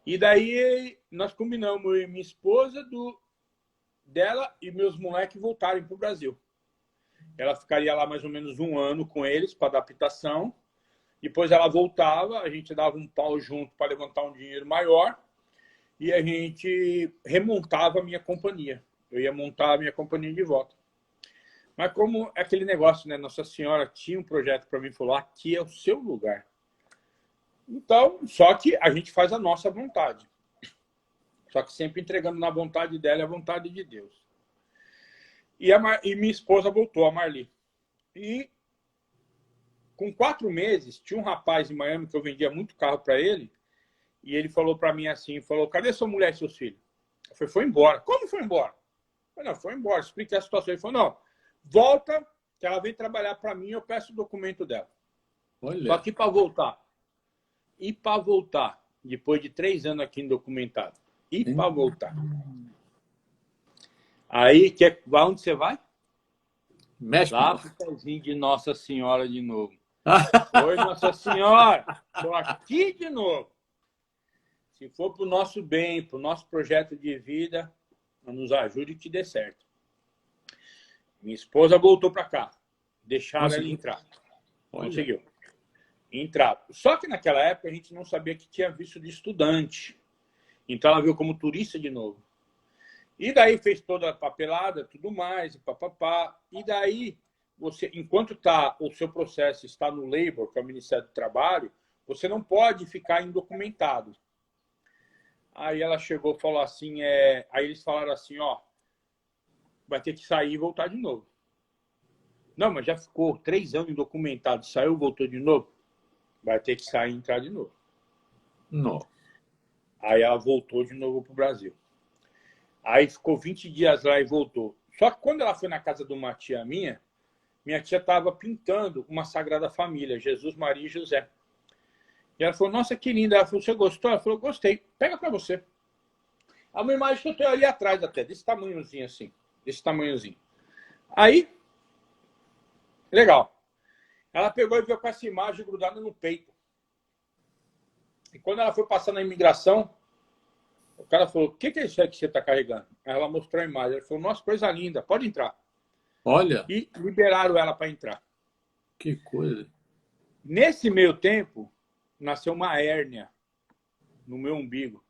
E daí nós combinamos, eu e minha esposa, dela e meus moleques voltarem para o Brasil. Ela ficaria lá mais ou menos 1 ano com eles para adaptação. Depois ela voltava, a gente dava um pau junto para levantar um dinheiro maior e a gente remontava a minha companhia. Eu ia montar a minha companhia de volta. Mas como é aquele negócio, né? Nossa Senhora tinha um projeto para mim e falou, aqui é o seu lugar. Então, só que a gente faz a nossa vontade. Só que sempre entregando na vontade dela e a vontade de Deus. E minha esposa voltou, a Marli. E com 4 meses, tinha um rapaz em Miami que eu vendia muito carro para ele, e ele falou para mim assim, cadê sua mulher e seus filhos? Eu falei, foi embora. Como foi embora? Eu falei, não, foi embora. Expliquei a situação. Ele falou, não, volta, que ela vem trabalhar para mim, eu peço o documento dela. Olha. Só que para voltar. E para voltar, depois de 3 anos aqui indocumentado. E para voltar. Aí, onde você vai? México. Lá pro pezinho de Nossa Senhora de novo. Oi, Nossa Senhora, estou aqui de novo. Se for para o nosso bem, para o nosso projeto de vida, nos ajude que dê certo. Minha esposa voltou para cá. Deixaram ela entrar. Conseguiu. Entrar. Só que naquela época a gente não sabia que tinha visto de estudante. Então ela veio como turista de novo. E daí fez toda a papelada, tudo mais, e papapá. E daí, você, enquanto o seu processo está no Labor, que é o Ministério do Trabalho, você não pode ficar indocumentado. Aí ela chegou e falou assim, aí eles falaram assim, vai ter que sair e voltar de novo. Não, mas já ficou 3 anos indocumentado, saiu e voltou de novo? Vai ter que sair e entrar de novo. Não. Aí ela voltou de novo para o Brasil. Aí ficou 20 dias lá e voltou. Só que quando ela foi na casa de uma tia minha tia estava pintando uma Sagrada Família, Jesus, Maria e José. E ela falou, nossa, que linda. Ela falou, você gostou? Ela falou, gostei. Pega para você. É uma imagem que eu tenho ali atrás até, desse tamanhozinho assim. Desse tamanhozinho. Aí, legal. Ela pegou e veio com essa imagem grudada no peito. E quando ela foi passar na imigração, o cara falou, o que é isso aí que você está carregando? Aí ela mostrou a imagem. Ela falou, nossa, coisa linda, pode entrar. Olha. E liberaram ela para entrar. Que coisa. Nesse meio tempo, nasceu uma hérnia no meu umbigo.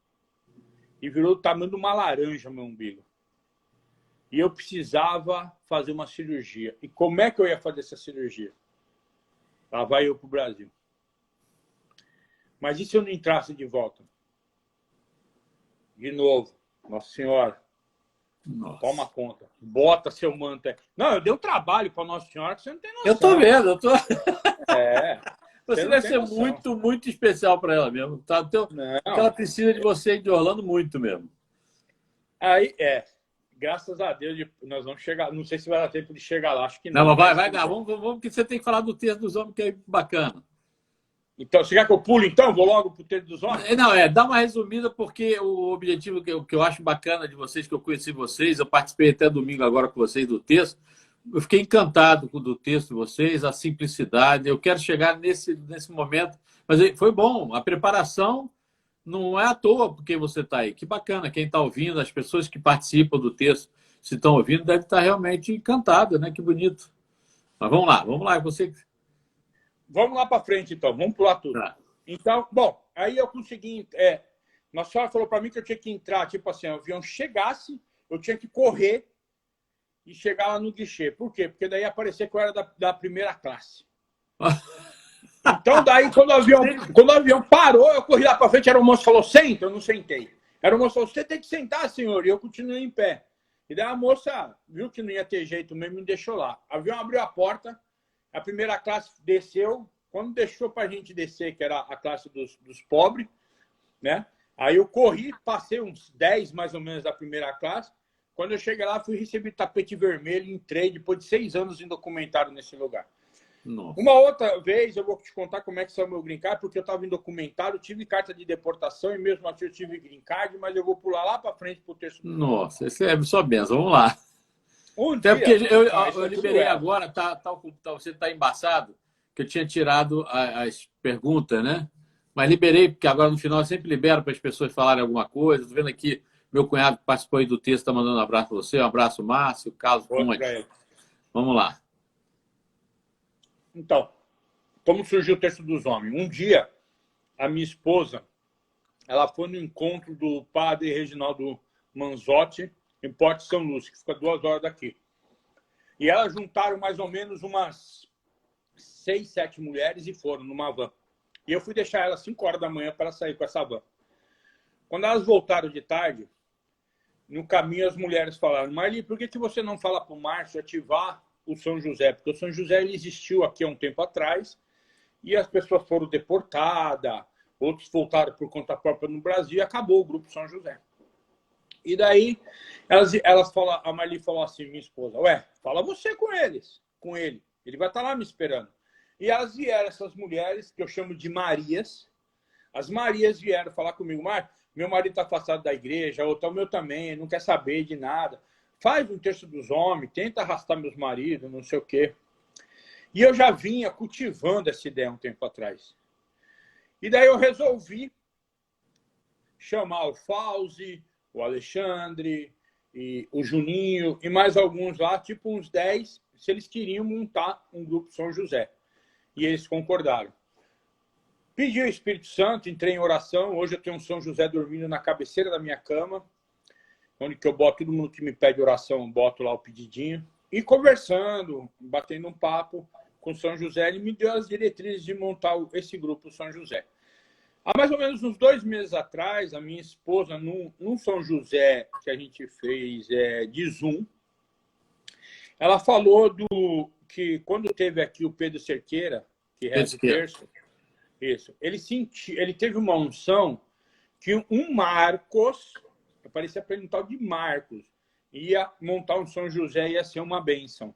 E virou o tamanho de uma laranja no meu umbigo. E eu precisava fazer uma cirurgia. E como é que eu ia fazer essa cirurgia? Lá vai eu para o Brasil. Mas e se eu não entrasse de volta? de novo. Nossa Senhora, Nossa. toma conta. Bota seu manto aí. Não, eu dei um trabalho para Nossa Senhora que você não tem noção. Eu tô vendo, eu tô... É. Você deve ser muito, muito especial para ela mesmo. Tá? Porque ela precisa de você e de Orlando muito mesmo. Aí, graças a Deus, nós vamos chegar. Não sei se vai dar tempo de chegar lá, acho que não. Não, mas vai dar. Vamos, porque você tem que falar do texto dos homens, que é bacana. Então, você quer que eu pule, então? Vou logo pro texto dos homens? Não, dá uma resumida, porque o objetivo que eu acho bacana de vocês, que eu conheci vocês, eu participei até domingo agora com vocês do texto, eu fiquei encantado com o texto de vocês, a simplicidade. Eu quero chegar nesse momento, mas foi bom. A preparação não é à toa porque você está aí. Que bacana, quem está ouvindo, as pessoas que participam do texto, se estão ouvindo, deve estar realmente encantado, né? Que bonito. Mas vamos lá. Você... Vamos lá para frente, então. Vamos pular tudo. Tá. Então, bom, aí eu consegui... Nossa Senhora falou para mim que eu tinha que entrar, tipo assim, o avião chegasse, eu tinha que correr e chegar lá no guichê. Por quê? Porque daí aparecia que eu era da primeira classe. Então, daí, quando o avião parou, eu corri lá para frente, era o moço que falou, senta, eu não sentei. Era o moço que falou, você tem que sentar, senhor, e eu continuei em pé. E daí a moça viu que não ia ter jeito mesmo e me deixou lá. O avião abriu a porta, a primeira classe desceu, quando deixou para a gente descer, que era a classe dos pobres, né? Aí eu corri, passei uns 10 mais ou menos da primeira classe. Quando eu cheguei lá, fui receber tapete vermelho e entrei depois de 6 anos indocumentado nesse lugar. Nossa. Uma outra vez, eu vou te contar como é que saiu o meu green card, porque eu estava indocumentado, tive carta de deportação e mesmo assim eu tive green card, mas eu vou pular lá para frente para o texto. Nossa, esse é só benção. Vamos lá. Até porque eu liberei agora, você está embaçado, que eu tinha tirado as perguntas, né? Mas liberei, porque agora no final eu sempre libero para as pessoas falarem alguma coisa. Estou vendo aqui, meu cunhado que participou aí do texto está mandando um abraço para você. Um abraço, Márcio, Carlos Ponte. Vamos lá. Então, como surgiu o texto dos homens? Um dia, a minha esposa, ela foi no encontro do padre Reginaldo Manzotti, em Porto São Lúcio, que fica 2 horas daqui. E elas juntaram mais ou menos umas 6, 7 mulheres e foram numa van. E eu fui deixar elas 5 horas da manhã para sair com essa van. Quando elas voltaram de tarde, no caminho as mulheres falaram, Marli, por que você não fala para o Márcio ativar o São José? Porque o São José ele existiu aqui há um tempo atrás e as pessoas foram deportadas, outros voltaram por conta própria no Brasil e acabou o grupo São José. E daí elas falaram, a Marli falou assim, minha esposa, fala você com ele vai estar lá me esperando. E elas vieram, essas mulheres, que eu chamo de Marias, as Marias vieram falar comigo, meu marido está afastado da igreja, outro o meu também, não quer saber de nada. Faz um texto dos homens, tenta arrastar meus maridos, não sei o quê. E eu já vinha cultivando essa ideia um tempo atrás. E daí eu resolvi chamar o Fauzi, o Alexandre, e o Juninho, e mais alguns lá, tipo uns 10, se eles queriam montar um grupo São José. E eles concordaram. Pedi o Espírito Santo, entrei em oração. Hoje eu tenho um São José dormindo na cabeceira da minha cama, onde que eu boto todo mundo que me pede oração, boto lá o pedidinho. E conversando, batendo um papo com São José, ele me deu as diretrizes de montar esse grupo São José. Há mais ou menos uns 2 meses atrás, a minha esposa, num São José que a gente fez de Zoom, ela falou que quando teve aqui o Pedro Cerqueira, que reza o terço, isso, ele teve uma unção que um Marcos, parecia para ele um tal de Marcos, ia montar um São José e ia ser uma bênção.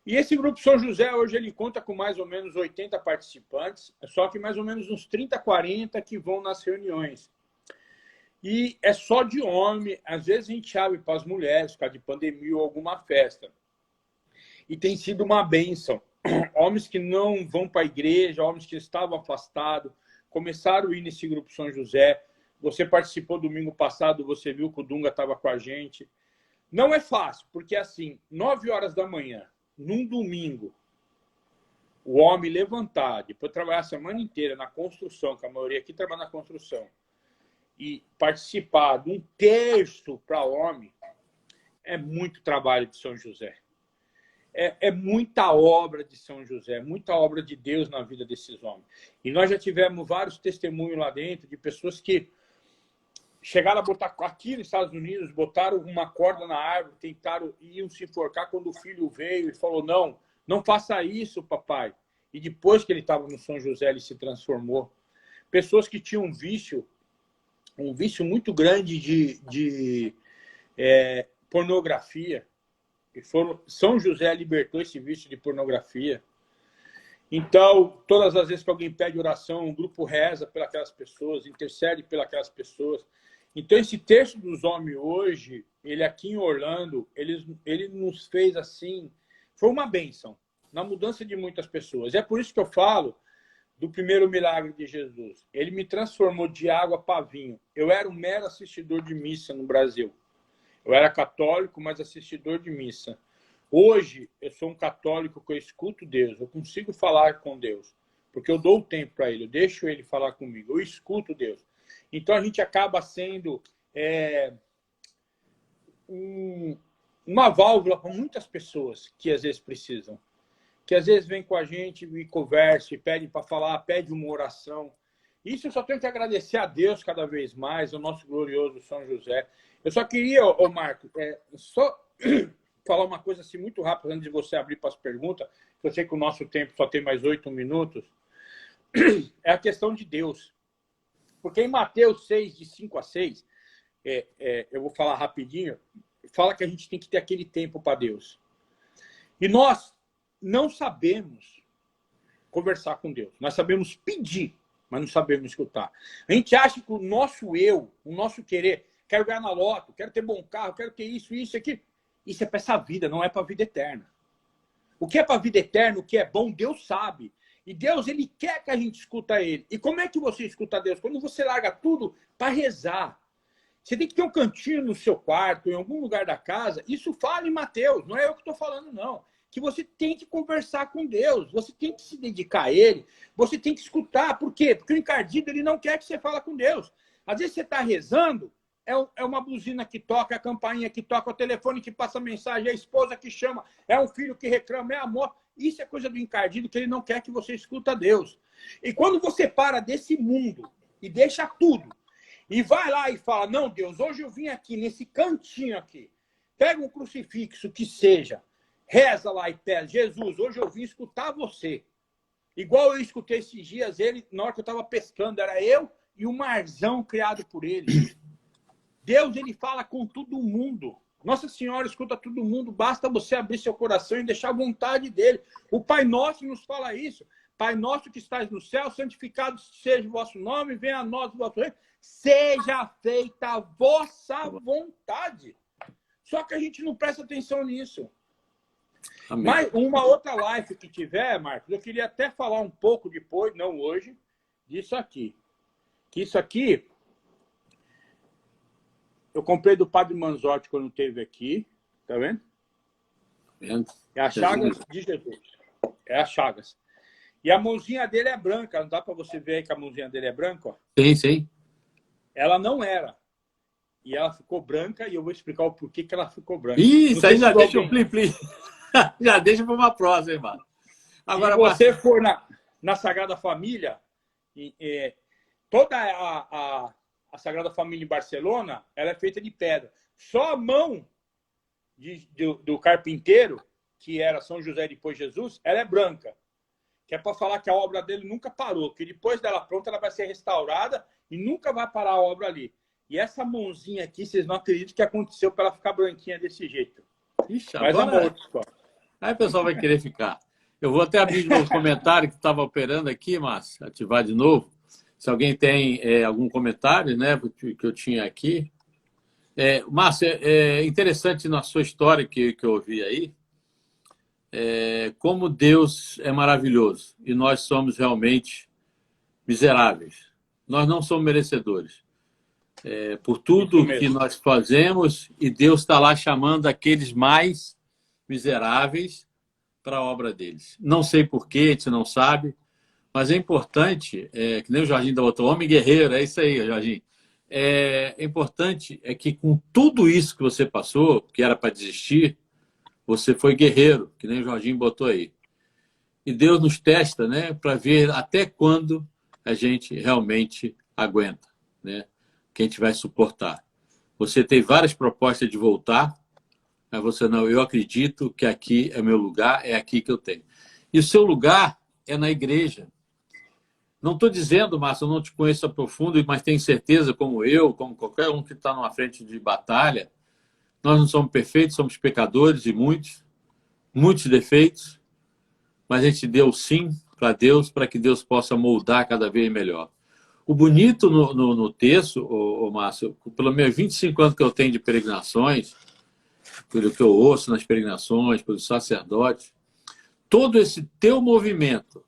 E esse grupo São José, hoje, ele conta com mais ou menos 80 participantes, só que mais ou menos uns 30, 40 que vão nas reuniões. E é só de homem, às vezes a gente abre para as mulheres, por causa de pandemia ou alguma festa. E tem sido uma bênção. Homens que não vão para a igreja, homens que estavam afastados, começaram a ir nesse grupo São José. Você participou domingo passado, você viu que o Dunga estava com a gente. Não é fácil, porque assim, 9 horas da manhã, num domingo, o homem levantar, depois trabalhar a semana inteira na construção, que a maioria aqui trabalha na construção, e participar de um terço para homem, é muito trabalho de São José. É muita obra de São José, muita obra de Deus na vida desses homens. E nós já tivemos vários testemunhos lá dentro de pessoas que chegaram a botar, aqui nos Estados Unidos, botaram uma corda na árvore, tentaram, iam se enforcar quando o filho veio e falou, não, não faça isso, papai. E depois que ele estava no São José, ele se transformou. Pessoas que tinham um vício muito grande de pornografia. E São José libertou esse vício de pornografia. Então, todas as vezes que alguém pede oração, um grupo reza pelas pessoas, intercede pelas pessoas. Então, esse texto dos homens hoje, ele aqui em Orlando, ele nos fez assim, foi uma bênção na mudança de muitas pessoas. É por isso que eu falo do primeiro milagre de Jesus. Ele me transformou de água para vinho. Eu era um mero assistidor de missa no Brasil. Eu era católico, mas assistidor de missa. Hoje, eu sou um católico que eu escuto Deus. Eu consigo falar com Deus. Porque eu dou o tempo para Ele. Eu deixo Ele falar comigo. Eu escuto Deus. Então, a gente acaba sendo uma válvula para muitas pessoas que às vezes precisam. Que às vezes vem com a gente e conversa, e pede para falar, pede uma oração. Isso eu só tenho que agradecer a Deus cada vez mais, ao nosso glorioso São José. Eu só queria, Marco, só falar uma coisa assim muito rápida antes de você abrir para as perguntas, que eu sei que o nosso tempo só tem mais 8 minutos. É a questão de Deus. Porque em Mateus 6, de 5 a 6, eu vou falar rapidinho, fala que a gente tem que ter aquele tempo para Deus. E nós não sabemos conversar com Deus. Nós sabemos pedir, mas não sabemos escutar. A gente acha que o nosso eu, o nosso querer, quero ganhar na loto, quero ter bom carro, quero ter isso, isso, aqui. Isso é para essa vida, não é para a vida eterna. O que é para a vida eterna, o que é bom, Deus sabe. E Deus, Ele quer que a gente escuta Ele. E como é que você escuta Deus? Quando você larga tudo para rezar. Você tem que ter um cantinho no seu quarto, em algum lugar da casa. Isso fala em Mateus, não é eu que estou falando, não. Que você tem que conversar com Deus, você tem que se dedicar a Ele, você tem que escutar. Por quê? Porque o encardido, ele não quer que você fale com Deus. Às vezes você está rezando, é uma buzina que toca, a campainha que toca, o telefone que passa mensagem, a esposa que chama, é um filho que reclama, é amor. Isso é coisa do encardido, que ele não quer que você escuta Deus. E quando você para desse mundo e deixa tudo, e vai lá e fala, não, Deus, hoje eu vim aqui, nesse cantinho aqui, pega um crucifixo que seja, reza lá e pede, Jesus, hoje eu vim escutar você. Igual eu escutei esses dias ele, na hora que eu estava pescando, era eu e o marzão criado por ele. Deus, ele fala com todo mundo. Nossa Senhora escuta todo mundo, basta você abrir seu coração e deixar a vontade dele. O Pai Nosso nos fala isso. Pai nosso que estás no céu, santificado seja o vosso nome, venha a nós o vosso reino, seja feita a vossa vontade. Só que a gente não presta atenção nisso. Amém. Mas uma outra live que tiver, Marcos, eu queria até falar um pouco depois, não hoje, disso aqui. Que isso aqui, eu comprei do Padre Manzotti quando esteve aqui, tá vendo? É a Chagas de Jesus. É a Chagas. E a mãozinha dele é branca, não dá para você ver aí que a mãozinha dele é branca? Ó. Sim, sim. Ela não era. E ela ficou branca e eu vou explicar o porquê que ela ficou branca. Isso aí já deixa o plim-plim. Já deixa para uma próxima, hein, mano. Agora, se você for na Sagrada Família, toda a Sagrada Família em Barcelona, ela é feita de pedra. Só a mão do carpinteiro, que era São José depois Jesus, ela é branca. Que é para falar que a obra dele nunca parou, que depois dela pronta ela vai ser restaurada e nunca vai parar a obra ali. E essa mãozinha aqui, vocês não acreditam que aconteceu para ela ficar branquinha desse jeito. Ixi, mas agora... é uma outra história. Aí o pessoal vai querer ficar. Eu vou até abrir de novo o comentário que estava operando aqui, Márcio, ativar de novo. Se alguém tem algum comentário, né, que eu tinha aqui. Márcio, é interessante na sua história que eu ouvi aí, como Deus é maravilhoso e nós somos realmente miseráveis. Nós não somos merecedores. Por tudo que nós fazemos, e Deus está lá chamando aqueles mais miseráveis para a obra deles. Não sei porquê, a gente não sabe, mas é importante, que nem o Jorginho da outra, homem guerreiro, é isso aí, Jorginho. É importante que com tudo isso que você passou, que era para desistir, você foi guerreiro, que nem o Jorginho botou aí. E Deus nos testa, né, para ver até quando a gente realmente aguenta, né? que a gente vai suportar. Você tem várias propostas de voltar, mas você não, eu acredito que aqui é meu lugar, é aqui que eu tenho. E o seu lugar é na igreja. Não estou dizendo, Márcio, eu não te conheço a profundo, mas tenho certeza, como eu, como qualquer um que está numa frente de batalha, nós não somos perfeitos, somos pecadores e muitos defeitos, mas a gente deu sim para Deus, para que Deus possa moldar cada vez melhor. O bonito no texto, Márcio, pelo menos 25 anos que eu tenho de peregrinações, pelo que eu ouço nas peregrinações, pelos sacerdotes, todo esse teu movimento,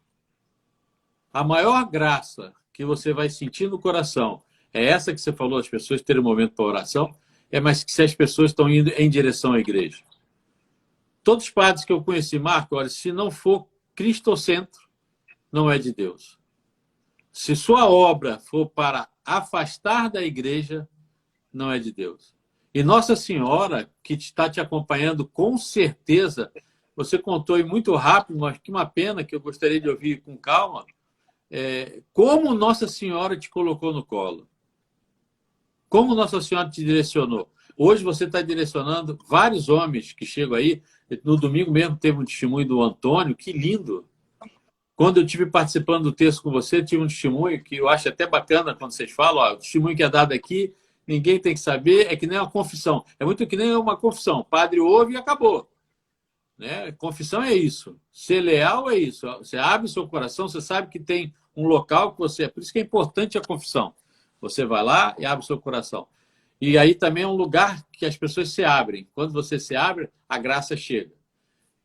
a maior graça que você vai sentir no coração é essa que você falou, as pessoas terem um momento para oração, mas que se as pessoas estão indo em direção à igreja. Todos os padres que eu conheci, Marco, olha, se não for cristocentro, não é de Deus. Se sua obra for para afastar da igreja, não é de Deus. E Nossa Senhora, que está te acompanhando, com certeza, você contou aí muito rápido, mas que uma pena, que eu gostaria de ouvir com calma, como Nossa Senhora te colocou no colo. Como Nossa Senhora te direcionou. Hoje você está direcionando vários homens que chegam aí. No domingo mesmo teve um testemunho do Antônio, que lindo. Quando eu estive participando do texto com você, tive um testemunho que eu acho até bacana quando vocês falam, ó, o testemunho que é dado aqui, ninguém tem que saber, é que nem uma confissão. É muito que nem uma confissão. O padre ouve e acabou. Né? Confissão é isso. Ser leal é isso. Você abre seu coração, você sabe que tem um local que você... Por isso que é importante a confissão. Você vai lá e abre seu coração. E aí também é um lugar que as pessoas se abrem. Quando você se abre, a graça chega.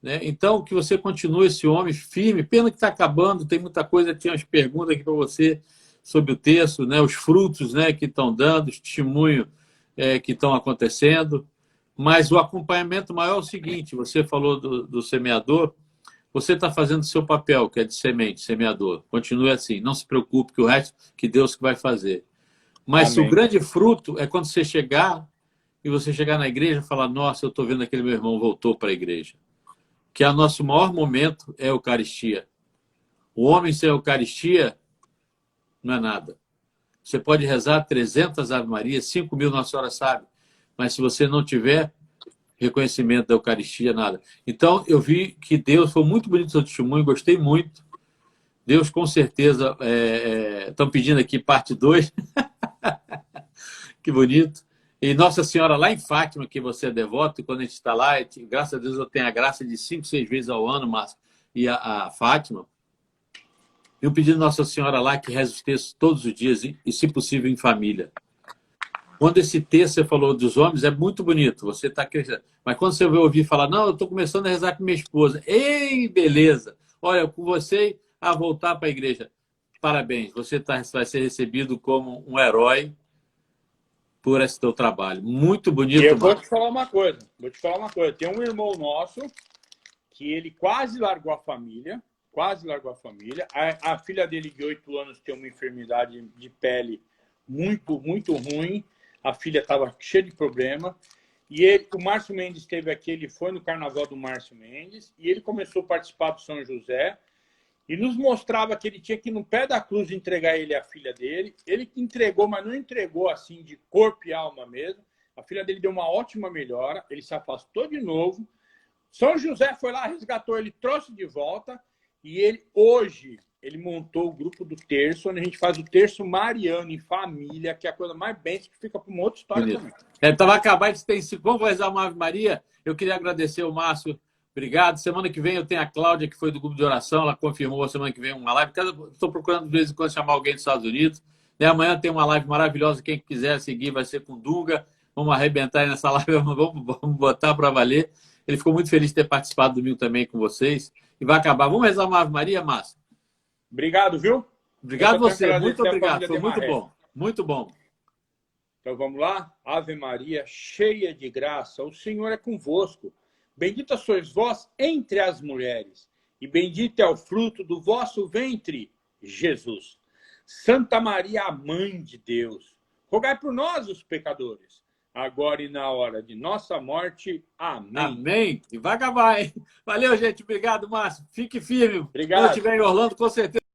Né? Então, que você continue esse homem firme. Pena que está acabando, tem muita coisa. Tinha umas perguntas aqui para você sobre o texto, né? Os frutos, né, que estão dando, os testemunhos que estão acontecendo. Mas o acompanhamento maior é o seguinte, você falou do semeador, você está fazendo o seu papel, que é de semente, semeador. Continue assim, não se preocupe, que o resto que Deus que vai fazer. Mas o grande fruto é quando você chegar e você chegar na igreja e falar, nossa, eu estou vendo aquele meu irmão voltou para a igreja. Que o nosso maior momento é a Eucaristia. O homem sem a Eucaristia não é nada. Você pode rezar 300 Ave Marias, 5.000 Nossa Senhora sabe, mas se você não tiver reconhecimento da Eucaristia, nada. Então, eu vi que Deus, foi muito bonito o seu testemunho, gostei muito. Deus, com certeza, estão pedindo aqui parte 2. Que bonito. E Nossa Senhora lá em Fátima, que você é devoto, e quando a gente está lá, graças a Deus eu tenho a graça de 5, 6 vezes ao ano, Márcio, e a Fátima. Eu pedi a Nossa Senhora lá que reze os textos todos os dias, e se possível em família. Quando esse texto você falou dos homens, é muito bonito, você está crescendo. Mas quando você vai ouvir falar, não, eu estou começando a rezar com minha esposa. Ei, beleza! Olha, com você a voltar para a igreja. Parabéns, você vai ser recebido como um herói por esse teu trabalho. Muito bonito. E eu vou te falar uma coisa. Tem um irmão nosso que ele quase largou a família. A filha dele, de 8 anos, tem uma enfermidade de pele muito, muito ruim. A filha estava cheia de problema. E o Márcio Mendes esteve aqui, ele foi no carnaval do Márcio Mendes, e ele começou a participar do São José, e nos mostrava que ele tinha que ir no pé da cruz entregar ele a filha dele. Ele entregou, mas não entregou assim de corpo e alma mesmo. A filha dele deu uma ótima melhora, ele se afastou de novo. São José foi lá, resgatou ele, trouxe de volta, e hoje ele montou o grupo do terço, onde a gente faz o terço mariano em família, que é a coisa mais bem, que fica para uma outra história também. Estava acabando de ter 5. Vamos rezar uma Ave Maria? Eu queria agradecer o Márcio. Obrigado. Semana que vem eu tenho a Cláudia, que foi do grupo de oração. Ela confirmou a semana que vem uma live. Estou procurando de vez em quando chamar alguém dos Estados Unidos. E amanhã tem uma live maravilhosa. Quem quiser seguir vai ser com o Dunga. Vamos arrebentar aí nessa live. Vamos botar para valer. Ele ficou muito feliz de ter participado domingo também com vocês. E vai acabar. Vamos rezar uma Ave Maria, Márcio? Obrigado, viu? Obrigado você. Muito obrigado. Foi muito bom. Muito bom. Então vamos lá? Ave Maria, cheia de graça, o Senhor é convosco. Bendita sois vós entre as mulheres, e bendito é o fruto do vosso ventre, Jesus. Santa Maria, a Mãe de Deus, rogai por nós, os pecadores, agora e na hora de nossa morte. Amém. Amém. E vai acabar, hein? Valeu, gente. Obrigado, Márcio. Fique firme. Obrigado. Quando estiver em Orlando, com certeza.